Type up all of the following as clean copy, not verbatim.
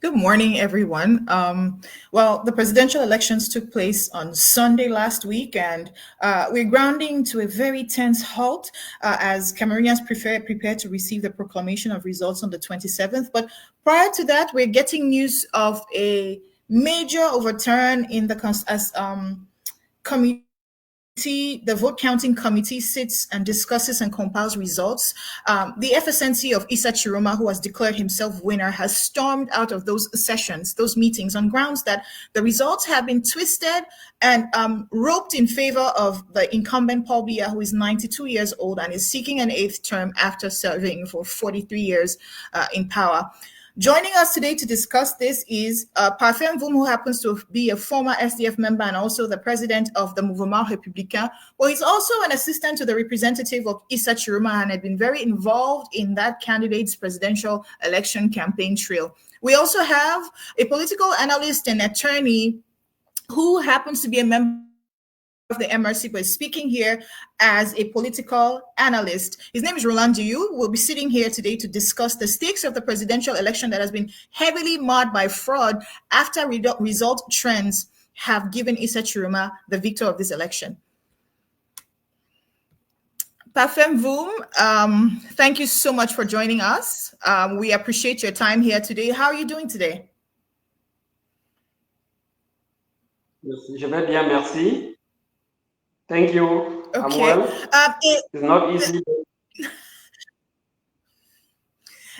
Good morning, everyone. Well, the presidential elections took place on Sunday last week, and we're grounding to a very tense halt as Cameroonians prepare to receive the proclamation of results on the 27th. But prior to that, we're getting news of a major overturn in the committee. The vote counting committee sits and discusses and compiles results. The FSNC of Issa Chiroma, who has declared himself winner, has stormed out of those sessions, those meetings, on grounds that the results have been twisted and roped in favor of the incumbent Paul Biya, who is 92 years old and is seeking an eighth term after serving for 43 years in power. Joining us today to discuss this is Parfait Mvoum, who happens to be a former SDF member and also the president of the Mouvement Républicain. Well, he's also an assistant to the representative of Issa Chiroma and had been very involved in that candidate's presidential election campaign trail. We also have a political analyst and attorney who happens to be a member of the MRC, but is speaking here as a political analyst. His name is Roland Diou. We'll be sitting here today to discuss the stakes of the presidential election that has been heavily marred by fraud after result trends have given Issa Chiroma the victor of this election. Parfait Mvoum, thank you so much for joining us. We appreciate your time here today. How are you doing today? Je vais bien, merci. Thank you. Okay. I'm well. It's not easy.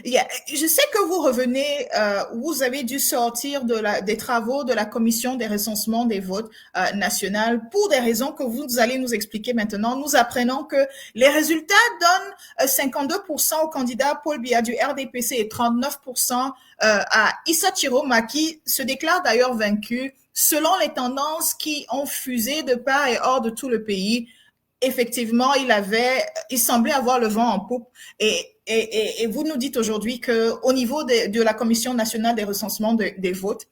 Yeah. Je sais que vous revenez, vous avez dû sortir des travaux de la commission des recensements des votes nationaux pour des raisons que vous allez nous expliquer maintenant. Nous apprenons que les résultats donnent 52% au candidat Paul Biya du RDPC et 39% à Issa Chiroma, qui se déclare d'ailleurs vaincu selon les tendances qui ont fusé de part et hors de tout le pays. Effectivement, il semblait avoir le vent en poupe et vous nous dites aujourd'hui que au niveau de la Commission nationale des recensements des votes,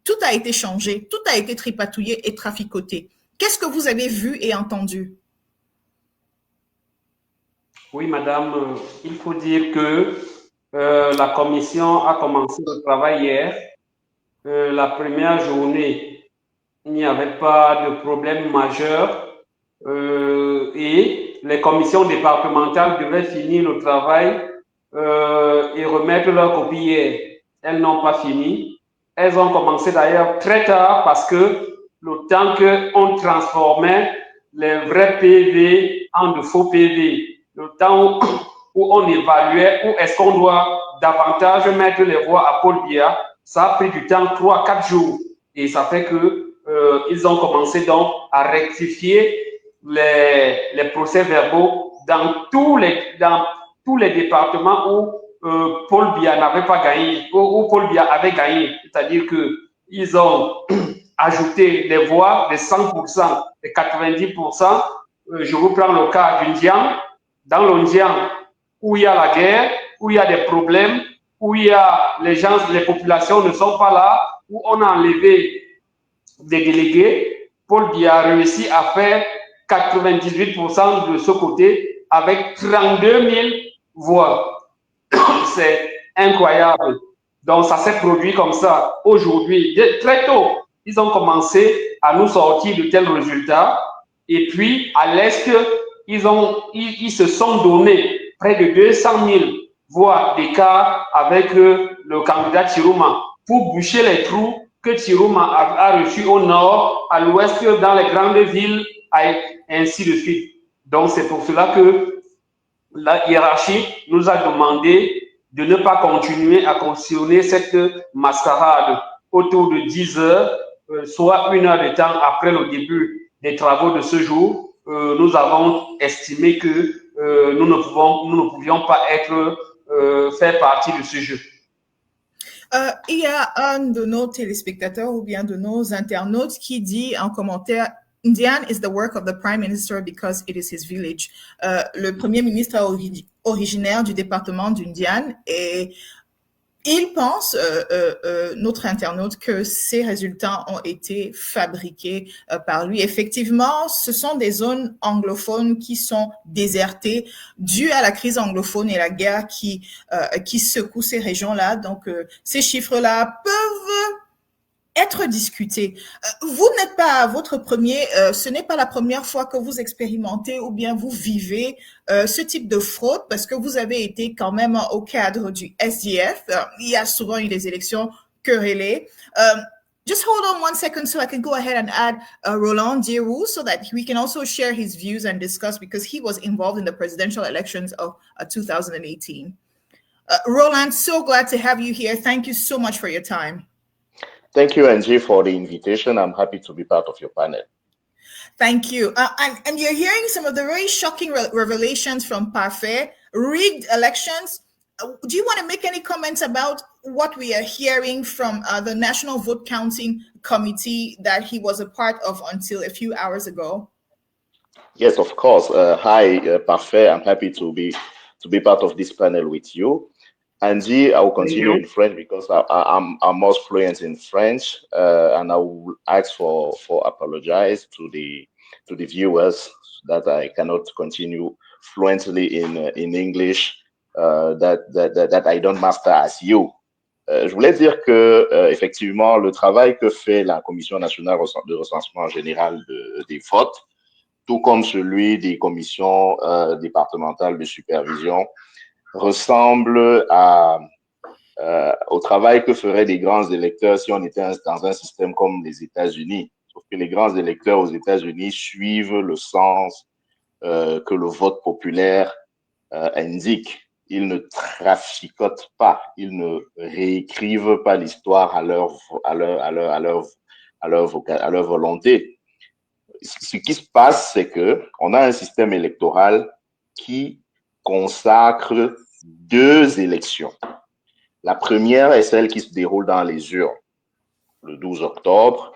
tout a été changé, tout a été tripatouillé et traficoté. Qu'est-ce que vous avez vu et entendu? Oui, madame, il faut dire que la commission a commencé le travail hier. La première journée, il n'y avait pas de problème majeur et les commissions départementales devaient finir le travail et remettre leur copie hier. Elles n'ont pas fini. Elles ont commencé d'ailleurs très tard parce que le temps qu'on transformait les vrais PV en de faux PV, le temps où on évaluait où est-ce qu'on doit davantage mettre les voix à Paul Biya, ça a pris du temps, 3-4 jours. Et ça fait que ils ont commencé donc à rectifier les procès-verbaux dans tous les départements où Paul Biya n'avait pas gagné, où Paul Biya avait gagné. C'est-à-dire qu'ils ont ajouté des voix de 100%, de 90%. Je vous prends le cas du Ndian. Dans le Ndian, où il y a la guerre, où il y a des problèmes, où il y a les populations ne sont pas là, où on a enlevé des délégués, Paul Biya a réussi à faire 98% de ce côté avec 32 000 voix. C'est incroyable. Donc, ça s'est produit comme ça. Aujourd'hui, très tôt, ils ont commencé à nous sortir de tels résultats. Et puis, à l'Est, ils se sont donné près de 200 000 voix d'écart avec le candidat Chiroma pour boucher les trous que Chiroma a reçus au nord, à l'ouest, dans les grandes villes, et ainsi de suite. Donc, c'est pour cela que la hiérarchie nous a demandé de ne pas continuer à cautionner cette mascarade. Autour de 10 heures, soit 1 heure de temps après le début des travaux de ce jour, nous avons estimé que nous ne pouvions pas faire partie de ce jeu. Il y a un de nos téléspectateurs ou bien de nos internautes qui dit en commentaire Ndian is the work of the Prime Minister because it is his village. Le Premier ministre originaire du département du Ndian et Il pense, notre internaute, que ces résultats ont été fabriqués par lui. Effectivement, ce sont des zones anglophones qui sont désertées dues à la crise anglophone et la guerre qui secoue ces régions-là. Donc, ces chiffres-là peuvent être discuté. Vous n'êtes pas votre premier, ce n'est pas la première fois que vous expérimentez ou bien vous vivez ce type de fraude parce que vous avez été quand même au cadre du SDF. Il y a souvent eu des élections querellées. Just hold on 1 second so I can go ahead and add Roland Giroux so that we can also share his views and discuss because he was involved in the presidential elections of 2018. Roland, so glad to have you here. Thank you so much for your time. Thank you, Angie, for the invitation. I'm happy to be part of your panel. Thank you. And you're hearing some of the very shocking revelations from Parfait, rigged elections. Do you want to make any comments about what we are hearing from the National Vote Counting Committee that he was a part of until a few hours ago? Yes, of course. Hi, Parfait. I'm happy to be part of this panel with you. Angie, I will continue in French because I'm most fluent in French, and I will ask for apologize to the viewers that I cannot continue fluently in English, that I don't master as you. Je voulais dire que effectivement le travail que fait la Commission nationale de recensement général des votes, tout comme celui des commissions départementales de supervision, ressemble au travail que feraient des grands électeurs si on était dans un système comme les États-Unis. Sauf que les grands électeurs aux États-Unis suivent le sens que le vote populaire indique. Ils ne traficotent pas, ils ne réécrivent pas l'histoire à leur volonté. Ce qui se passe, c'est que on a un système électoral qui consacre 2 élections. La première est celle qui se déroule dans les urnes, le 12 octobre.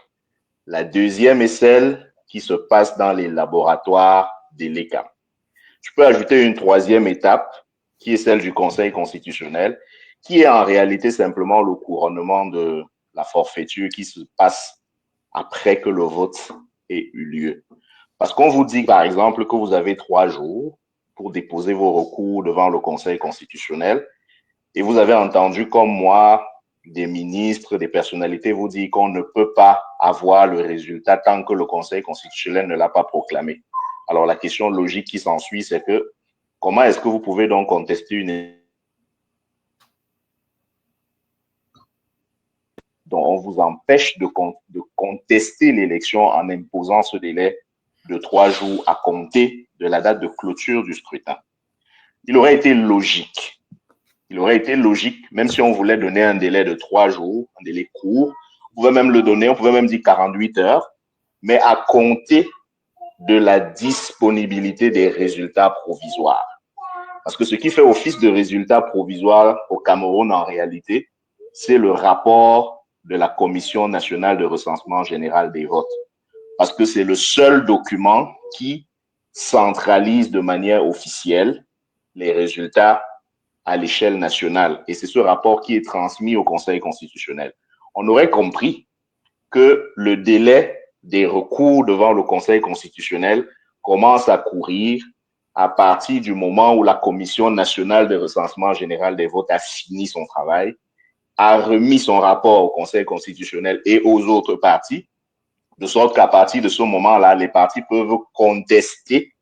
La deuxième est celle qui se passe dans les laboratoires de l'ECA. Je peux ajouter une troisième étape, qui est celle du Conseil constitutionnel, qui est en réalité simplement le couronnement de la forfaiture qui se passe après que le vote ait eu lieu. Parce qu'on vous dit, par exemple, que vous avez 3 jours pour déposer vos recours devant le Conseil constitutionnel. Et vous avez entendu, comme moi, des ministres, des personnalités vous dire qu'on ne peut pas avoir le résultat tant que le Conseil constitutionnel ne l'a pas proclamé. Alors, la question logique qui s'ensuit, c'est que comment est-ce que vous pouvez donc contester une dont on vous empêche de contester l'élection en imposant ce délai de 3 jours à compter de la date de clôture du scrutin? Il aurait été logique, même si on voulait donner un délai de 3 jours, un délai court, on pouvait même le donner, on pouvait même dire 48 heures, mais à compter de la disponibilité des résultats provisoires. Parce que ce qui fait office de résultat provisoire au Cameroun, en réalité, c'est le rapport de la Commission nationale de recensement général des votes. Parce que c'est le seul document qui centralise de manière officielle les résultats à l'échelle nationale. Et c'est ce rapport qui est transmis au Conseil constitutionnel. On aurait compris que le délai des recours devant le Conseil constitutionnel commence à courir à partir du moment où la Commission nationale de recensement général des votes a fini son travail, a remis son rapport au Conseil constitutionnel et aux autres parties, de sorte qu'à partir de ce moment-là, les partis peuvent contester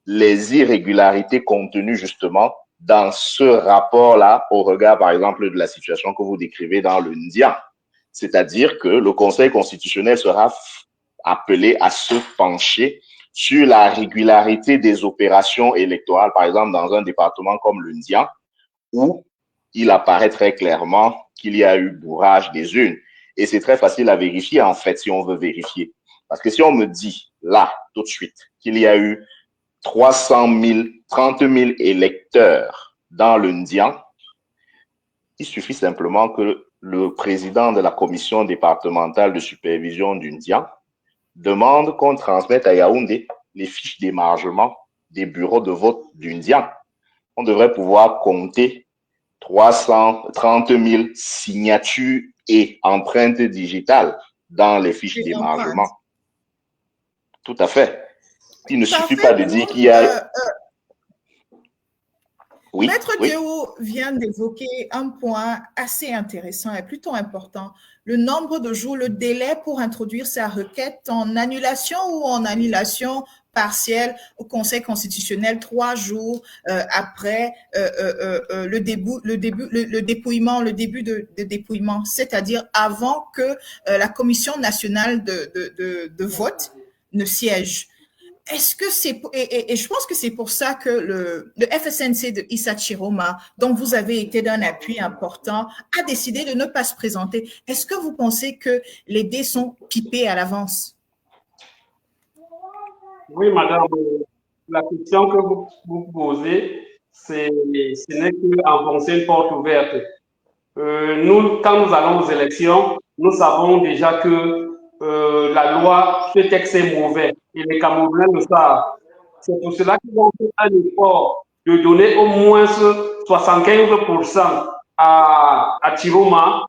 les irrégularités contenues justement dans ce rapport-là au regard, par exemple, de la situation que vous décrivez dans le Ndian. C'est-à-dire que le Conseil constitutionnel sera appelé à se pencher sur la régularité des opérations électorales, par exemple, dans un département comme le Ndian, où il apparaît très clairement qu'il y a eu bourrage des urnes. Et c'est très facile à vérifier, en fait, si on veut vérifier. Parce que si on me dit, là, tout de suite, qu'il y a eu 30 000 électeurs dans le Ndian, il suffit simplement que le président de la commission départementale de supervision du Ndian demande qu'on transmette à Yaoundé les fiches d'émargement des bureaux de vote du Ndian. On devrait pouvoir compter 330 000 signatures et empreintes digitales dans les fiches d'émargement. Tout à fait. Il ne suffit pas de dire qu'il y a... Oui, Maître Diéwo vient d'évoquer un point assez intéressant et plutôt important. Le nombre de jours, le délai pour introduire sa requête en annulation ou en annulation partielle au Conseil constitutionnel 3 jours après le début de dépouillement, c'est-à-dire avant que la Commission nationale de vote ne siège. Est-ce que c'est et je pense que c'est pour ça que le FSNC de Issa Chiroma, dont vous avez été d'un appui important, a décidé de ne pas se présenter. Est-ce que vous pensez que les dés sont pipés à l'avance? Oui, madame, la question que vous posez, ce n'est qu'enfoncer une porte ouverte. Nous, quand nous allons aux élections, nous savons déjà que la loi, ce texte est mauvais et les Camerounais le savent. C'est pour cela qu'ils ont fait un effort de donner au moins 75% à Chiroma,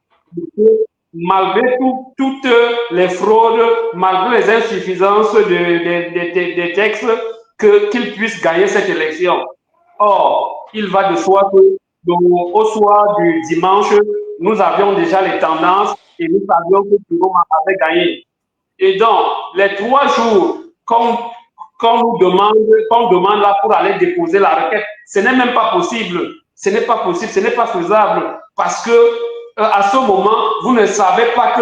malgré toutes les fraudes, malgré les insuffisances des textes, qu'ils puissent gagner cette élection. Or, il va de soi que au soir du dimanche, nous avions déjà les tendances et nous savions que Chiroma avait gagné. Et donc, les 3 jours qu'on demande là pour aller déposer la requête, ce n'est même pas possible. Ce n'est pas possible, ce n'est pas faisable parce que à ce moment, vous ne savez pas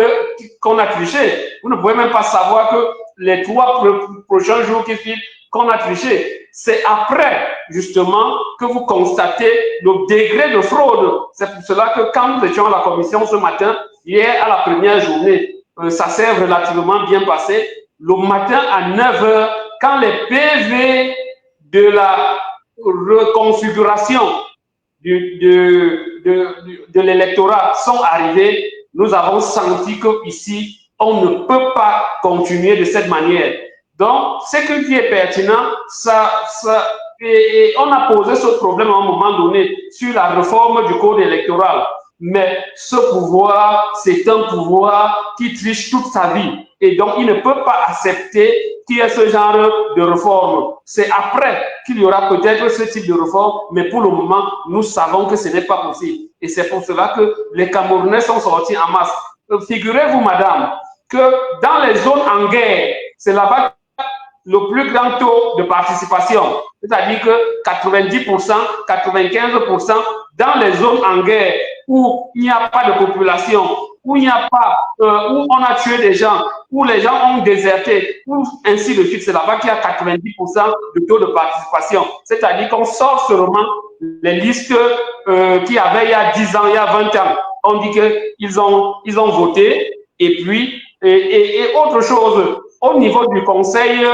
qu'on a triché. Vous ne pouvez même pas savoir que les 3 prochains jours qui suivent, qu'on a triché. C'est après, justement, que vous constatez le degré de fraude. C'est pour cela que quand nous étions à la commission ce matin, hier à la première journée, ça s'est relativement bien passé. Le matin à 9 h, quand les PV de la reconfiguration de l'électorat sont arrivés, nous avons senti qu'ici, on ne peut pas continuer de cette manière. Donc, ce qui est pertinent, et on a posé ce problème à un moment donné sur la réforme du code électoral. Mais ce pouvoir, c'est un pouvoir qui triche toute sa vie. Et donc, il ne peut pas accepter qu'il y ait ce genre de réforme. C'est après qu'il y aura peut-être ce type de réforme, mais pour le moment, nous savons que ce n'est pas possible. Et c'est pour cela que les Camerounais sont sortis en masse. Figurez-vous, madame, que dans les zones en guerre, c'est là-bas le plus grand taux de participation. C'est-à-dire que 90%, 95% dans les zones en guerre où il n'y a pas de population, où il n'y a pas, où on a tué des gens, où les gens ont déserté, ou ainsi de suite, c'est là-bas qu'il y a 90% de taux de participation. C'est-à-dire qu'on sort seulement les listes qu'il y avait il y a 10 ans, il y a 20 ans. On dit qu'ils ont voté, et puis, et autre chose, au niveau du conseil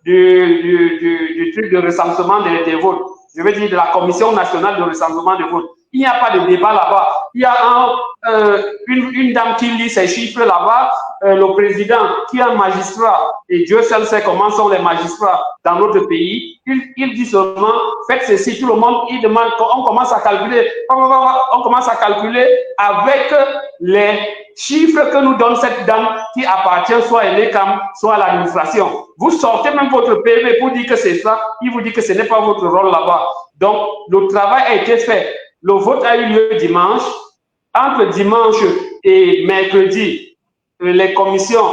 du truc de recensement des votes, je veux dire de la commission nationale de recensement des votes, il n'y a pas de débat là-bas. Il y a une dame qui lit ces chiffres là-bas, le président qui est un magistrat, et Dieu seul sait comment sont les magistrats dans notre pays, il dit seulement, faites ceci, tout le monde, il demande, on commence à calculer avec les chiffres que nous donne cette dame qui appartient soit à l'ECAM, soit à l'administration. Vous sortez même votre PV pour dire que c'est ça, il vous dit que ce n'est pas votre rôle là-bas. Donc, le travail a été fait. Le vote a eu lieu dimanche. Entre dimanche et mercredi, les commissions,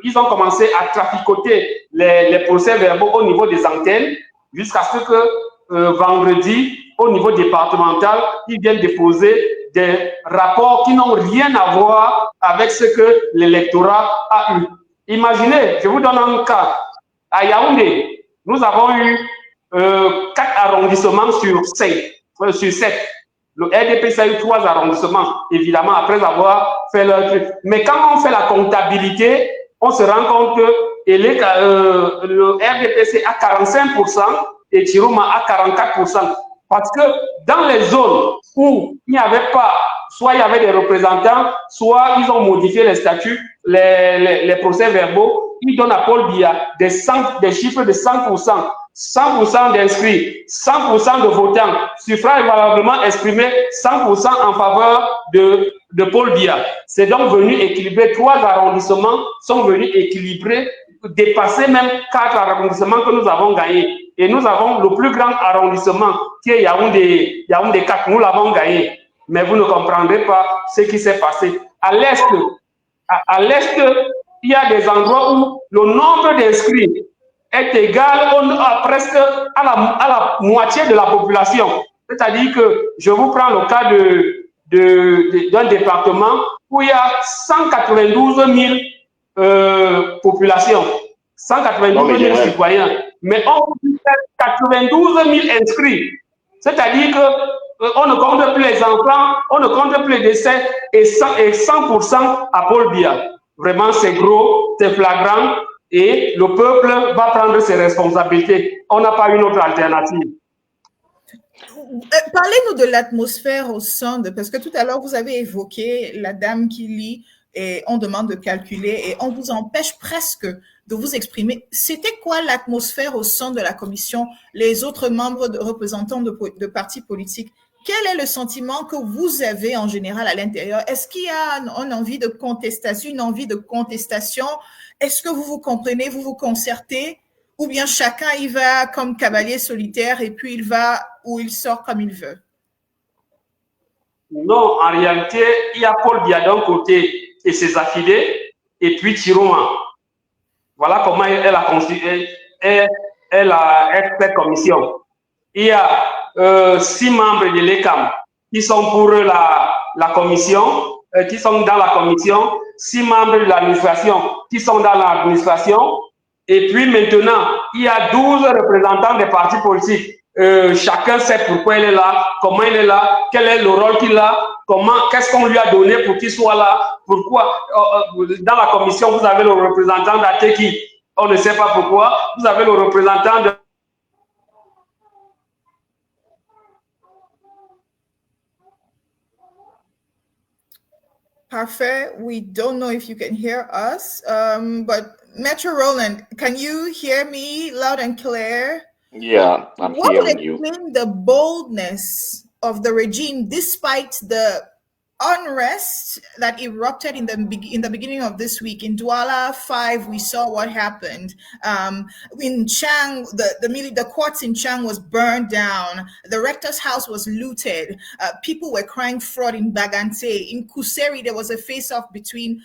ils ont commencé à traficoter les procès-verbaux au niveau des antennes jusqu'à ce que vendredi, au niveau départemental, ils viennent déposer des rapports qui n'ont rien à voir avec ce que l'électorat a eu. Imaginez, je vous donne un cas. À Yaoundé, nous avons eu 4 arrondissements sur 7. Le RDPC a eu 3 arrondissements, évidemment, après avoir fait leur truc. Mais quand on fait la comptabilité, on se rend compte que le RDPC a 45% et Chiroma a 44%. Parce que dans les zones où il n'y avait pas, soit il y avait des représentants, soit ils ont modifié les statuts, les procès-verbaux, ils donnent à Paul Biya des chiffres de 100%. 100% d'inscrits, 100% de votants, suffrage valablement exprimé, 100% en faveur de Paul Biya. C'est donc venu équilibrer, 3 arrondissements sont venus équilibrer, dépasser même 4 arrondissements que nous avons gagnés. Et nous avons le plus grand arrondissement qui est Yaoundé 4, nous l'avons gagné. Mais vous ne comprendrez pas ce qui s'est passé. À l'est, il y a des endroits où le nombre d'inscrits est égal presque à la moitié de la population. C'est-à-dire que je vous prends le cas d'un département où il y a 192 000 populations, 192 000 citoyens, mais on dit 92 000 inscrits. C'est-à-dire qu'on ne compte plus les enfants, on ne compte plus les décès et 100% à Paul Biya. Vraiment, c'est gros, c'est flagrant. Et le peuple va prendre ses responsabilités. On n'a pas une autre alternative. Parlez-nous de l'atmosphère au sein parce que tout à l'heure, vous avez évoqué la dame qui lit et on demande de calculer et on vous empêche presque de vous exprimer. C'était quoi l'atmosphère au sein de la commission, les autres membres représentants de partis politiques? Quel est le sentiment que vous avez en général à l'intérieur? Est-ce qu'il y a une envie de contestation? Est-ce que vous vous comprenez, vous vous concertez? Ou bien chacun y va comme cavalier solitaire et puis il va ou il sort comme il veut? Non, en réalité, il y a Paul Biya d'un côté et ses affidés, et puis Tiroma. Voilà comment elle a constitué, elle a fait commission. Il y a 6 membres de l'ECAM qui sont pour la commission, qui sont dans la commission, 6 membres de l'administration qui sont dans l'administration, et puis maintenant, il y a 12 représentants des partis politiques. Chacun sait pourquoi il est là, comment il est là, quel est le rôle qu'il a, qu'est-ce qu'on lui a donné pour qu'il soit là, pourquoi. Dans la commission, vous avez le représentant d'Ateki, on ne sait pas pourquoi, vous avez le représentant de Parfait. We don't know if you can hear us, but Metro Roland, can you hear me loud and clear? Yeah, I'm hearing you. What would explain the boldness of the regime despite the unrest that erupted in the beginning of this week? In Douala 5, we saw what happened. In Chang, the courts in Chang was burned down. The rector's house was looted. People were crying fraud in Bagante. In Kuseri, there was a face-off between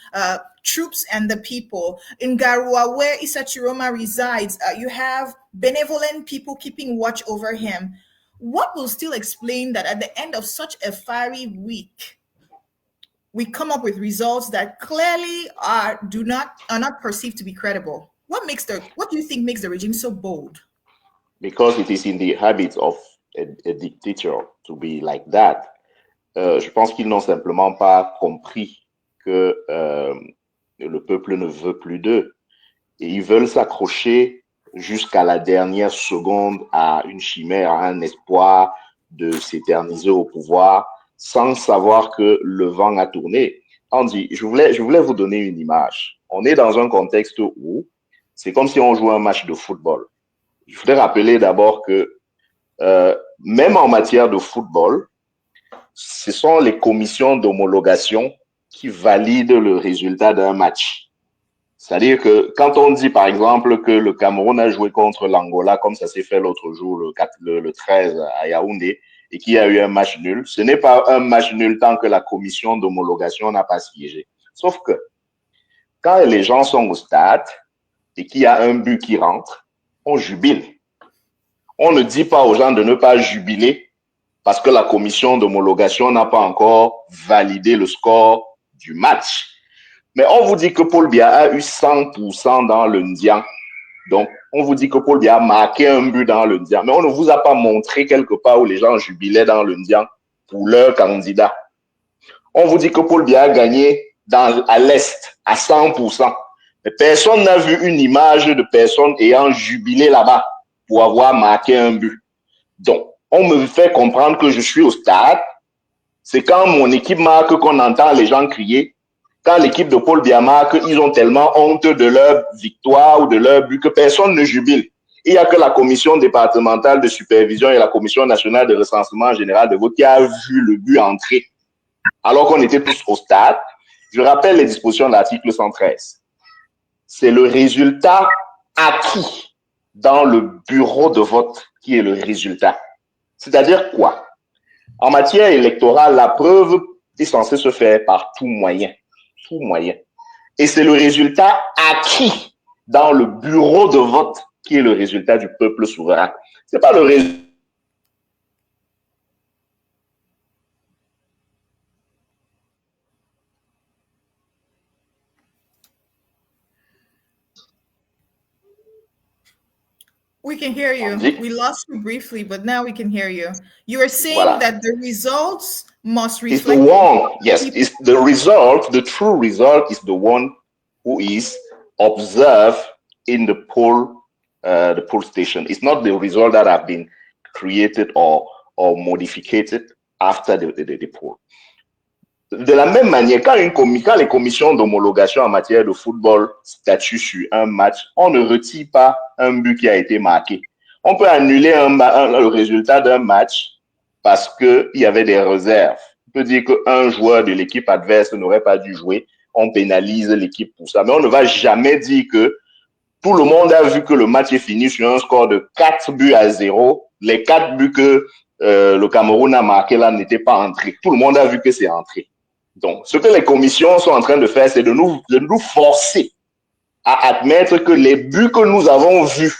troops and the people. In Garua, where Issa Chiroma resides, you have benevolent people keeping watch over him. What will still explain that at the end of such a fiery week, we come up with results that clearly are not perceived to be credible? What do you think makes the regime so bold? Because it is in the habits of a dictator to be like that. Je pense qu'ils n'ont simplement pas compris que le peuple ne veut plus d'eux. Et ils veulent s'accrocher jusqu'à la dernière seconde à une chimère, à un espoir de s'éterniser au pouvoir, sans savoir que le vent a tourné. Andy, je voulais vous donner une image. On est dans un contexte où c'est comme si on jouait un match de football. Je voudrais rappeler d'abord que même en matière de football, ce sont les commissions d'homologation qui valident le résultat d'un match. C'est-à-dire que quand on dit par exemple que le Cameroun a joué contre l'Angola, comme ça s'est fait l'autre jour, le 13 à Yaoundé, et qu'il y a eu un match nul, ce n'est pas un match nul tant que la commission d'homologation n'a pas siégé. Sauf que quand les gens sont au stade et qu'il y a un but qui rentre, on jubile. On ne dit pas aux gens de ne pas jubiler parce que la commission d'homologation n'a pas encore validé le score du match. Mais on vous dit que Paul Biya a eu 100% dans le Ndian. Donc, on vous dit que Paul Biya a marqué un but dans le Ndian. Mais on ne vous a pas montré quelque part où les gens jubilaient dans le Ndian pour leur candidat. On vous dit que Paul Biya a gagné à l'Est à 100%. Mais personne n'a vu une image de personne ayant jubilé là-bas pour avoir marqué un but. Donc, on me fait comprendre que je suis au stade. C'est quand mon équipe marque qu'on entend les gens crier. Quand l'équipe de Paul Biya marque, ils ont tellement honte de leur victoire ou de leur but que personne ne jubile. il n'y a que la commission départementale de supervision et la commission nationale de recensement général de vote qui a vu le but entrer, alors qu'on était tous au stade. Je rappelle les dispositions de l'article 113. C'est le résultat acquis dans le bureau de vote qui est le résultat. C'est-à-dire quoi? En matière électorale, la preuve est censée se faire par tout moyen. Tout moyen. Et c'est le résultat acquis dans le bureau de vote qui est le résultat du peuple souverain. C'est pas le résultat. We can hear you. We lost you briefly, but now we can hear you. You are saying Voilà. that the results must reflect. It's the one, yes, it's the result, the true result is the one who is observed in the poll station. It's not the result that have been created or modified after the poll. De la même manière, quand les commissions d'homologation en matière de football statuent sur un match, on ne retire pas un but qui a été marqué. On peut annuler le résultat d'un match parce qu'il y avait des réserves. On peut dire qu'un joueur de l'équipe adverse n'aurait pas dû jouer. On pénalise l'équipe pour ça. Mais on ne va jamais dire que tout le monde a vu que le match est fini sur un score de 4-0. Les 4 buts que le Cameroun a marqués là n'étaient pas entrés. Tout le monde a vu que c'est entré. Donc, ce que les commissions sont en train de faire, c'est de nous forcer à admettre que les buts que nous avons vus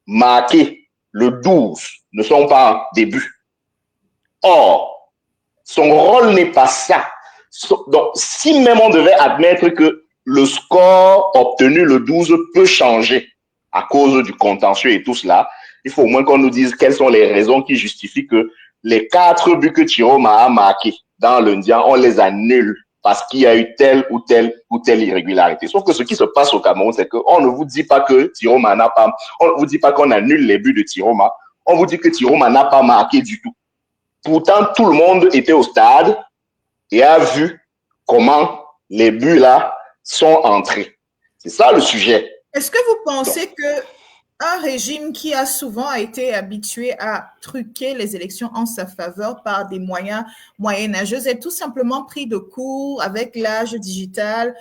marqués le 12 ne sont pas des buts. Or, son rôle n'est pas ça. Donc, si même on devait admettre que le score obtenu le 12 peut changer à cause du contentieux et tout cela, il faut au moins qu'on nous dise quelles sont les raisons qui justifient que les 4 buts que Chiroma a marqués dans l'Indien, on les annule parce qu'il y a eu telle ou telle irrégularité. Sauf que ce qui se passe au Cameroun, c'est qu'on ne vous dit pas que Chiroma n'a pas, on ne vous dit pas qu'on annule les buts de Chiroma, on vous dit que Chiroma n'a pas marqué du tout. Pourtant, tout le monde était au stade et a vu comment les buts là sont entrés. C'est ça le sujet. Est-ce que vous pensez que un régime qui a souvent été habitué à truquer les élections en sa faveur par des moyens moyenâgeux est tout simplement pris de court avec l'âge digital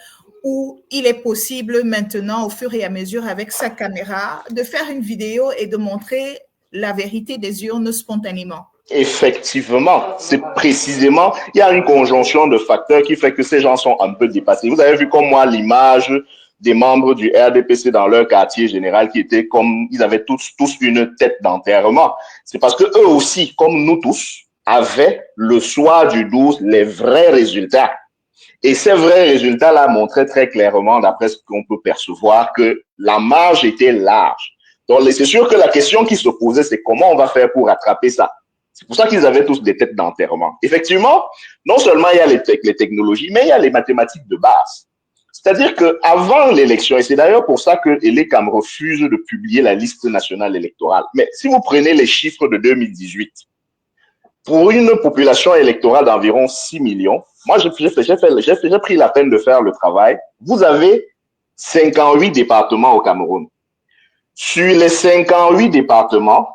où il est possible maintenant, au fur et à mesure, avec sa caméra, de faire une vidéo et de montrer la vérité des urnes spontanément? Effectivement, c'est précisément, il y a une conjonction de facteurs qui fait que ces gens sont un peu dépassés. Vous avez vu comme moi l'image des membres du RDPC dans leur quartier général qui étaient comme, ils avaient tous une tête d'enterrement. C'est parce que eux aussi, comme nous tous, avaient le soir du 12 les vrais résultats. Et ces vrais résultats-là montraient très clairement, d'après ce qu'on peut percevoir, que la marge était large. Donc, c'est sûr que la question qui se posait, c'est comment on va faire pour rattraper ça. C'est pour ça qu'ils avaient tous des têtes d'enterrement. Effectivement, non seulement il y a les technologies, mais il y a les mathématiques de base. C'est-à-dire qu'avant l'élection, et c'est d'ailleurs pour ça que l'ELECAM refuse de publier la liste nationale électorale. Mais si vous prenez les chiffres de 2018, pour une population électorale d'environ 6 millions, moi j'ai pris la peine de faire le travail. Vous avez 58 départements au Cameroun. Sur les 58 départements,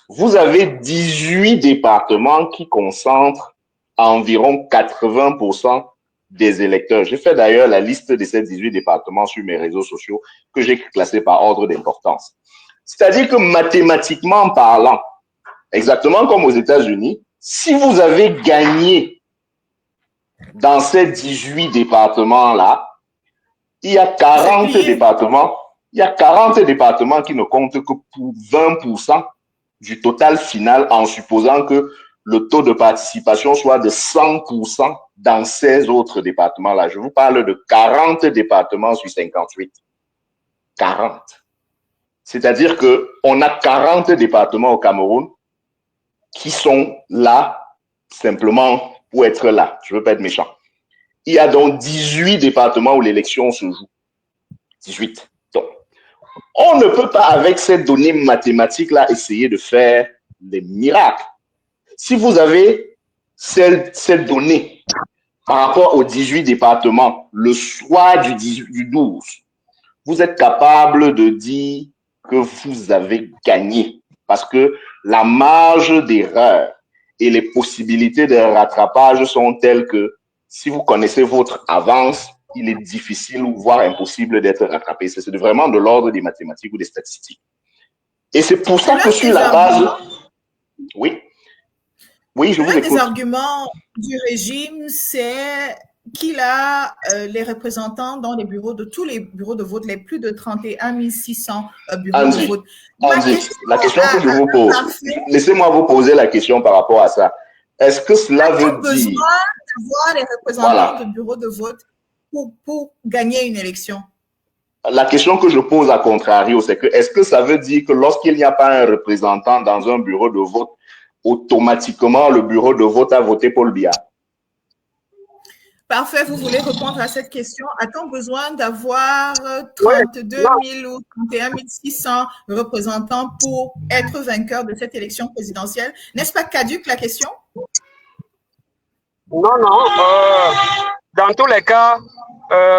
vous avez 18 départements qui concentrent environ 80% des électeurs. J'ai fait d'ailleurs la liste de ces 18 départements sur mes réseaux sociaux que j'ai classés par ordre d'importance. C'est-à-dire que mathématiquement parlant, exactement comme aux États-Unis, si vous avez gagné dans ces 18 départements-là, il y a 40 départements, qui ne comptent que pour 20% du total final en supposant que le taux de participation soit de 100% dans ces autres départements-là. Je vous parle de 40 départements sur 58. 40. C'est-à-dire qu'on a 40 départements au Cameroun qui sont là simplement pour être là. Je ne veux pas être méchant. Il y a donc 18 départements où l'élection se joue. 18. Donc, on ne peut pas, avec ces données mathématiques-là, essayer de faire des miracles. Si vous avez ces données par rapport aux 18 départements, le soir du 12, vous êtes capable de dire que vous avez gagné. Parce que la marge d'erreur et les possibilités de rattrapage sont telles que si vous connaissez votre avance, il est difficile ou voire impossible d'être rattrapé. C'est vraiment de l'ordre des mathématiques ou des statistiques. Et c'est pour ça que sur la base... Oui. Oui, je vous écoute. L'un des arguments du régime, c'est qu'il a les représentants dans les bureaux de tous les bureaux de vote, les plus de 31 600 bureaux de vote. La question que je vous pose, laissez-moi vous poser la question par rapport à ça. Est-ce que cela veut dire... besoin d'avoir les représentants de bureaux de vote pour gagner une élection? La question que je pose à contrario, c'est que est-ce que ça veut dire que lorsqu'il n'y a pas un représentant dans un bureau de vote, automatiquement le bureau de vote a voté Paul Biya? Parfait, vous voulez répondre à cette question. A-t-on besoin d'avoir 32 000 ou 31 600 représentants pour être vainqueur de cette élection présidentielle? N'est-ce pas caduque la question? Non, non. Dans tous les cas,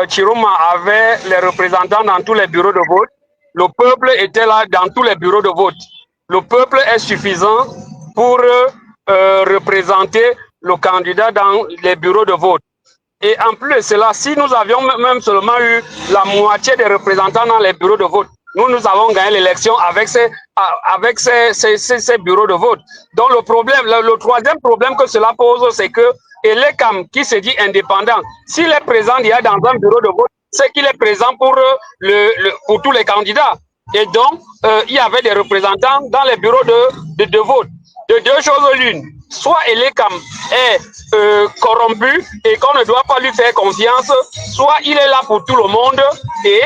Chiroma avait les représentants dans tous les bureaux de vote. Le peuple était là dans tous les bureaux de vote. Le peuple est suffisant pour représenter le candidat dans les bureaux de vote. Et en plus de cela, si nous avions même seulement eu la moitié des représentants dans les bureaux de vote, nous avons gagné l'élection avec ces bureaux de vote. Donc le problème, le troisième problème que cela pose, c'est que Elekam, qui se dit indépendant, s'il est présent il y a dans un bureau de vote, c'est qu'il est présent pour tous les candidats. Et donc, il y avait des représentants dans les bureaux de vote. De deux choses l'une, soit Elekam est corrompu et qu'on ne doit pas lui faire confiance, soit il est là pour tout le monde et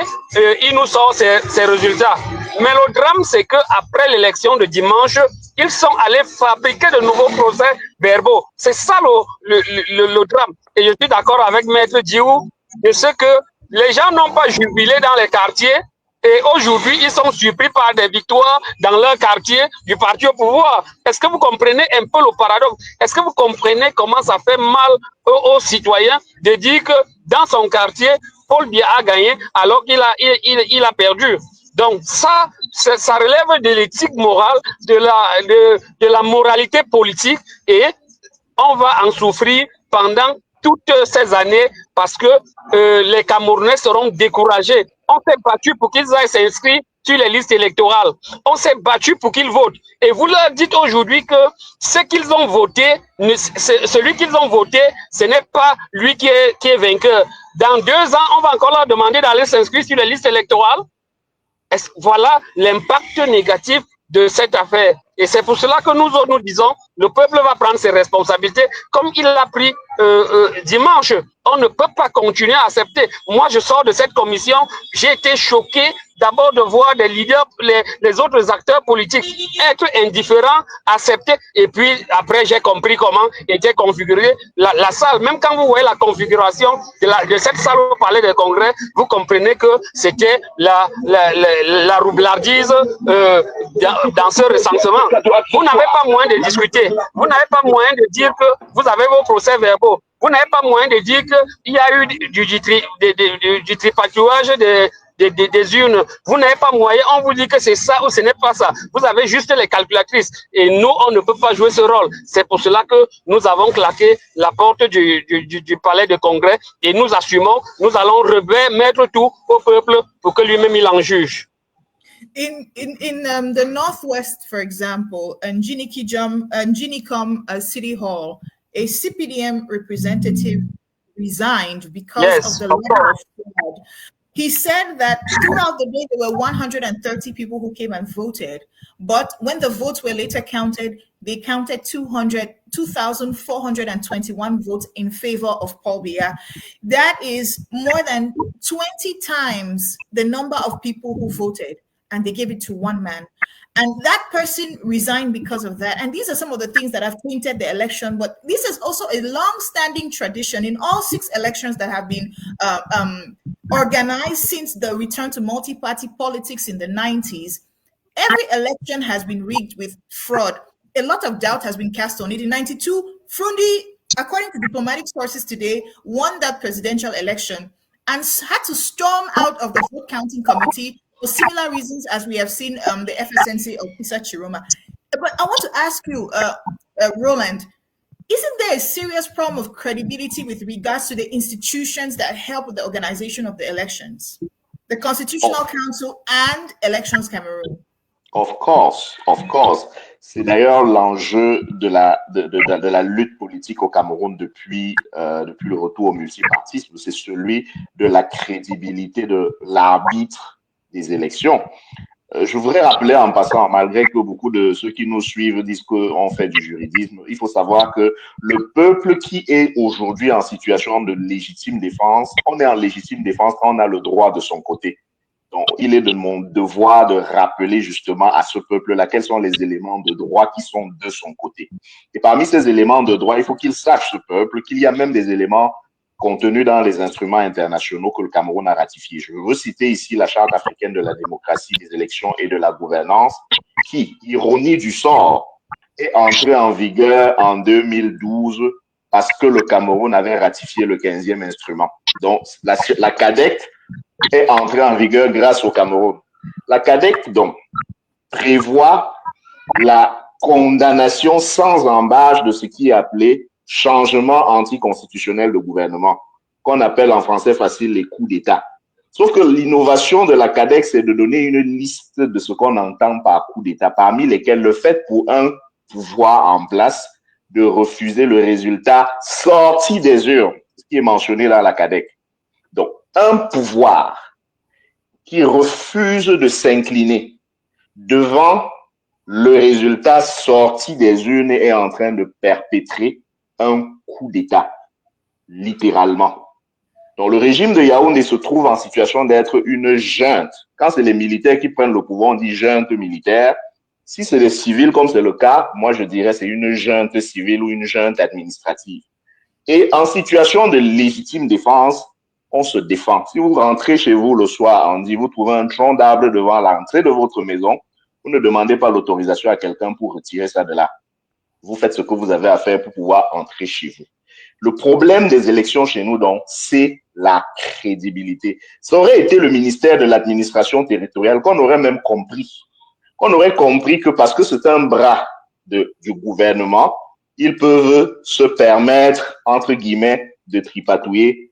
il nous sort ses résultats. Mais le drame, c'est qu'après l'élection de dimanche, ils sont allés fabriquer de nouveaux procès verbaux. C'est ça le drame. Et je suis d'accord avec Maître Diou de ce que les gens n'ont pas jubilé dans les quartiers. Et aujourd'hui, ils sont surpris par des victoires dans leur quartier du parti au pouvoir. Est-ce que vous comprenez un peu le paradoxe? Est-ce que vous comprenez comment ça fait mal aux citoyens de dire que dans son quartier, Paul Biya a gagné alors qu'il a perdu? Donc ça relève de l'éthique morale, de la moralité politique et on va en souffrir pendant toutes ces années parce que les Camerounais seront découragés. On s'est battu pour qu'ils aillent s'inscrire sur les listes électorales. On s'est battu pour qu'ils votent. Et vous leur dites aujourd'hui que ce qu'ils ont voté, celui qu'ils ont voté, ce n'est pas lui qui est vainqueur. Dans 2 ans, on va encore leur demander d'aller s'inscrire sur les listes électorales. Voilà l'impact négatif de cette affaire. Et c'est pour cela que nous disons, le peuple va prendre ses responsabilités comme il l'a pris dimanche. On ne peut pas continuer à accepter. Moi, je sors de cette commission, j'ai été choqué d'abord de voir des leaders, les autres acteurs politiques être indifférents, accepter. Et puis après, j'ai compris comment était configurée la salle. Même quand vous voyez la configuration de cette salle au palais des congrès, vous comprenez que c'était la roublardise dans ce recensement. Vous n'avez pas moyen de discuter. Vous n'avez pas moyen de dire que vous avez vos procès verbaux. Vous n'avez pas moyen de dire qu'il y a eu du tripatouage des urnes. Vous n'avez pas moyen, on vous dit que c'est ça ou ce n'est pas ça. Vous avez juste les calculatrices. Et nous, on ne peut pas jouer ce rôle. C'est pour cela que nous avons claqué la porte du palais de congrès et nous assumons, nous allons remettre tout au peuple pour que lui-même il en juge. In the Northwest, for example, in Ginicom City Hall, a CPDM representative resigned because of the level of fraud. He said that throughout the day, there were 130 people who came and voted. But when the votes were later counted, they counted 2,421 votes in favor of Paul Biya. That is more than 20 times the number of people who voted. And they gave it to one man. And that person resigned because of that. And these are some of the things that have tainted the election. But this is also a long-standing tradition in all 6 elections that have been organized since the return to multi-party politics in the 90s. Every election has been rigged with fraud. A lot of doubt has been cast on it. In 92, Frundi, according to diplomatic sources today, won that presidential election and had to storm out of the vote counting committee for similar reasons as we have seen the FSNC of Issa Chiroma. But I want to ask you, Roland, isn't there a serious problem of credibility with regards to the institutions that help with the organization of the elections? The Constitutional Council and Elections Cameroon. Of course. C'est d'ailleurs l'enjeu de la lutte politique au Cameroun depuis le retour au multipartisme. C'est celui de la crédibilité de l'arbitre des élections. Je voudrais rappeler en passant, malgré que beaucoup de ceux qui nous suivent disent qu'on fait du juridisme, il faut savoir que le peuple qui est aujourd'hui en situation de légitime défense, on est en légitime défense quand on a le droit de son côté. Donc, il est de mon devoir de rappeler justement à ce peuple-là quels sont les éléments de droit qui sont de son côté. Et parmi ces éléments de droit, il faut qu'il sache, ce peuple, qu'il y a même des éléments contenus dans les instruments internationaux que le Cameroun a ratifiés. Je veux citer ici la Charte africaine de la démocratie, des élections et de la gouvernance, qui, ironie du sort, est entrée en vigueur en 2012 parce que le Cameroun avait ratifié le 15e instrument. Donc, la CADEC est entrée en vigueur grâce au Cameroun. La CADEC, donc, prévoit la condamnation sans embâche de ce qui est appelé changement anticonstitutionnel de gouvernement, qu'on appelle en français facile les coups d'État. Sauf que l'innovation de la CADEC, c'est de donner une liste de ce qu'on entend par coup d'État, parmi lesquels le fait pour un pouvoir en place de refuser le résultat sorti des urnes, ce qui est mentionné dans la CADEC. Donc, un pouvoir qui refuse de s'incliner devant le résultat sorti des urnes est en train de perpétrer un coup d'État, littéralement. Donc, le régime de Yaoundé se trouve en situation d'être une junte. Quand c'est les militaires qui prennent le pouvoir, on dit junte militaire. Si c'est les civils, comme c'est le cas, moi je dirais c'est une junte civile ou une junte administrative. Et en situation de légitime défense, on se défend. Si vous rentrez chez vous le soir, on dit vous trouvez un tronc d'arbre devant l'entrée de votre maison, vous ne demandez pas l'autorisation à quelqu'un pour retirer ça de là. Vous faites ce que vous avez à faire pour pouvoir entrer chez vous. Le problème des élections chez nous, donc, c'est la crédibilité. Ça aurait été le ministère de l'administration territoriale qu'on aurait même compris. On aurait compris que parce que c'est un bras du gouvernement, ils peuvent se permettre, entre guillemets, de tripatouiller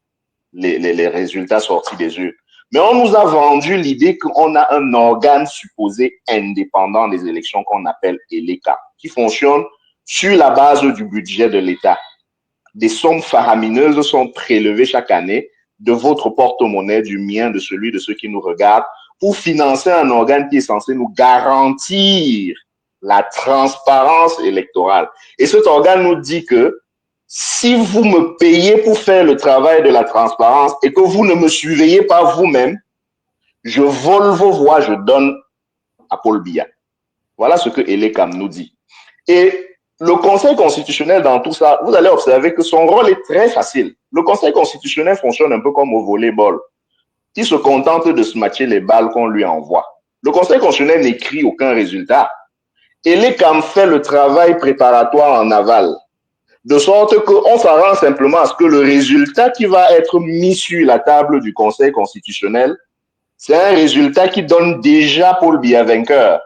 les résultats sortis des urnes. Mais on nous a vendu l'idée qu'on a un organe supposé indépendant des élections qu'on appelle ELECA, qui fonctionne sur la base du budget de l'État. Des sommes faramineuses sont prélevées chaque année de votre porte-monnaie, du mien, de celui de ceux qui nous regardent, pour financer un organe qui est censé nous garantir la transparence électorale. Et cet organe nous dit que si vous me payez pour faire le travail de la transparence et que vous ne me surveillez pas vous-même, je vole vos voix, je donne à Paul Biya. Voilà ce que Elekam nous dit. Et le Conseil constitutionnel dans tout ça, vous allez observer que son rôle est très facile. Le Conseil constitutionnel fonctionne un peu comme au volleyball. Il se contente de se matcher les balles qu'on lui envoie. Le Conseil constitutionnel n'écrit aucun résultat. Elekam fait le travail préparatoire en aval. De sorte qu'on s'arrange simplement à ce que le résultat qui va être mis sur la table du Conseil constitutionnel, c'est un résultat qui donne déjà Paul Biya vainqueur.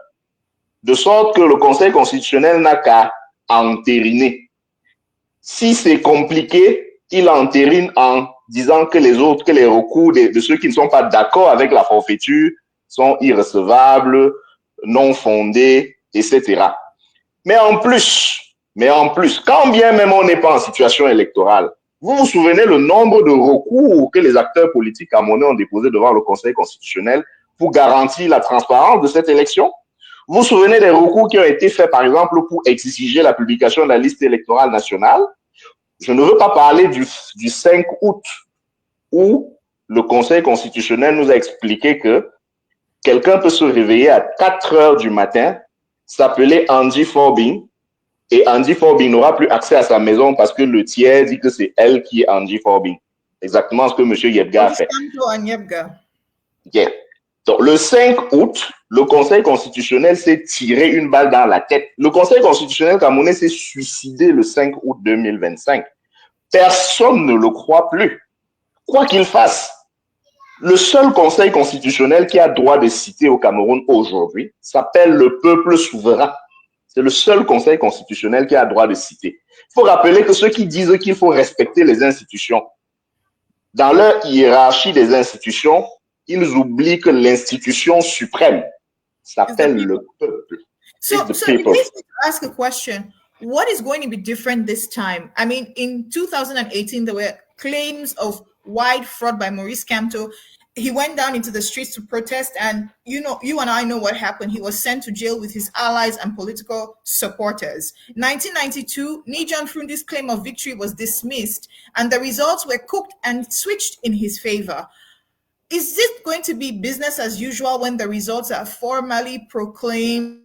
De sorte que le Conseil constitutionnel n'a qu'à entériner. Si c'est compliqué, il entérine en disant que les recours de ceux qui ne sont pas d'accord avec la forfaiture sont irrecevables, non fondés, etc. Mais en plus, quand bien même on n'est pas en situation électorale, vous vous souvenez le nombre de recours que les acteurs politiques camerounais ont déposés devant le Conseil constitutionnel pour garantir la transparence de cette élection? Vous vous souvenez des recours qui ont été faits, par exemple, pour exiger la publication de la liste électorale nationale? Je ne veux pas parler du 5 août, où le Conseil constitutionnel nous a expliqué que quelqu'un peut se réveiller à 4 heures du matin, s'appeler Angie Forbing, et Angie Forbing n'aura plus accès à sa maison parce que le tiers dit que c'est elle qui est Angie Forbing. Exactement ce que M. Yebga a fait. Yeah. Donc, le 5 août, le Conseil constitutionnel s'est tiré une balle dans la tête. Le Conseil constitutionnel camerounais s'est suicidé le 5 août 2025. Personne ne le croit plus. Quoi qu'il fasse, Le seul conseil constitutionnel qui a droit de citer au Cameroun aujourd'hui s'appelle le peuple souverain. C'est le seul conseil constitutionnel qui a droit de citer. Il faut rappeler que ceux qui disent qu'il faut respecter les institutions, dans leur hiérarchie des institutions, ils oublient que l'institution suprême s'appelle le peuple. So it leads me to ask a question. What is going to be different this time? I mean, in 2018, there were claims of wide fraud by Maurice Kamto. He went down into the streets to protest, and you and I know what happened. He was sent to jail with his allies and political supporters. 1992, Nijon Frundi's claim of victory was dismissed, and the results were cooked and switched in his favor. Is it going to be business as usual when the results are formally proclaimed?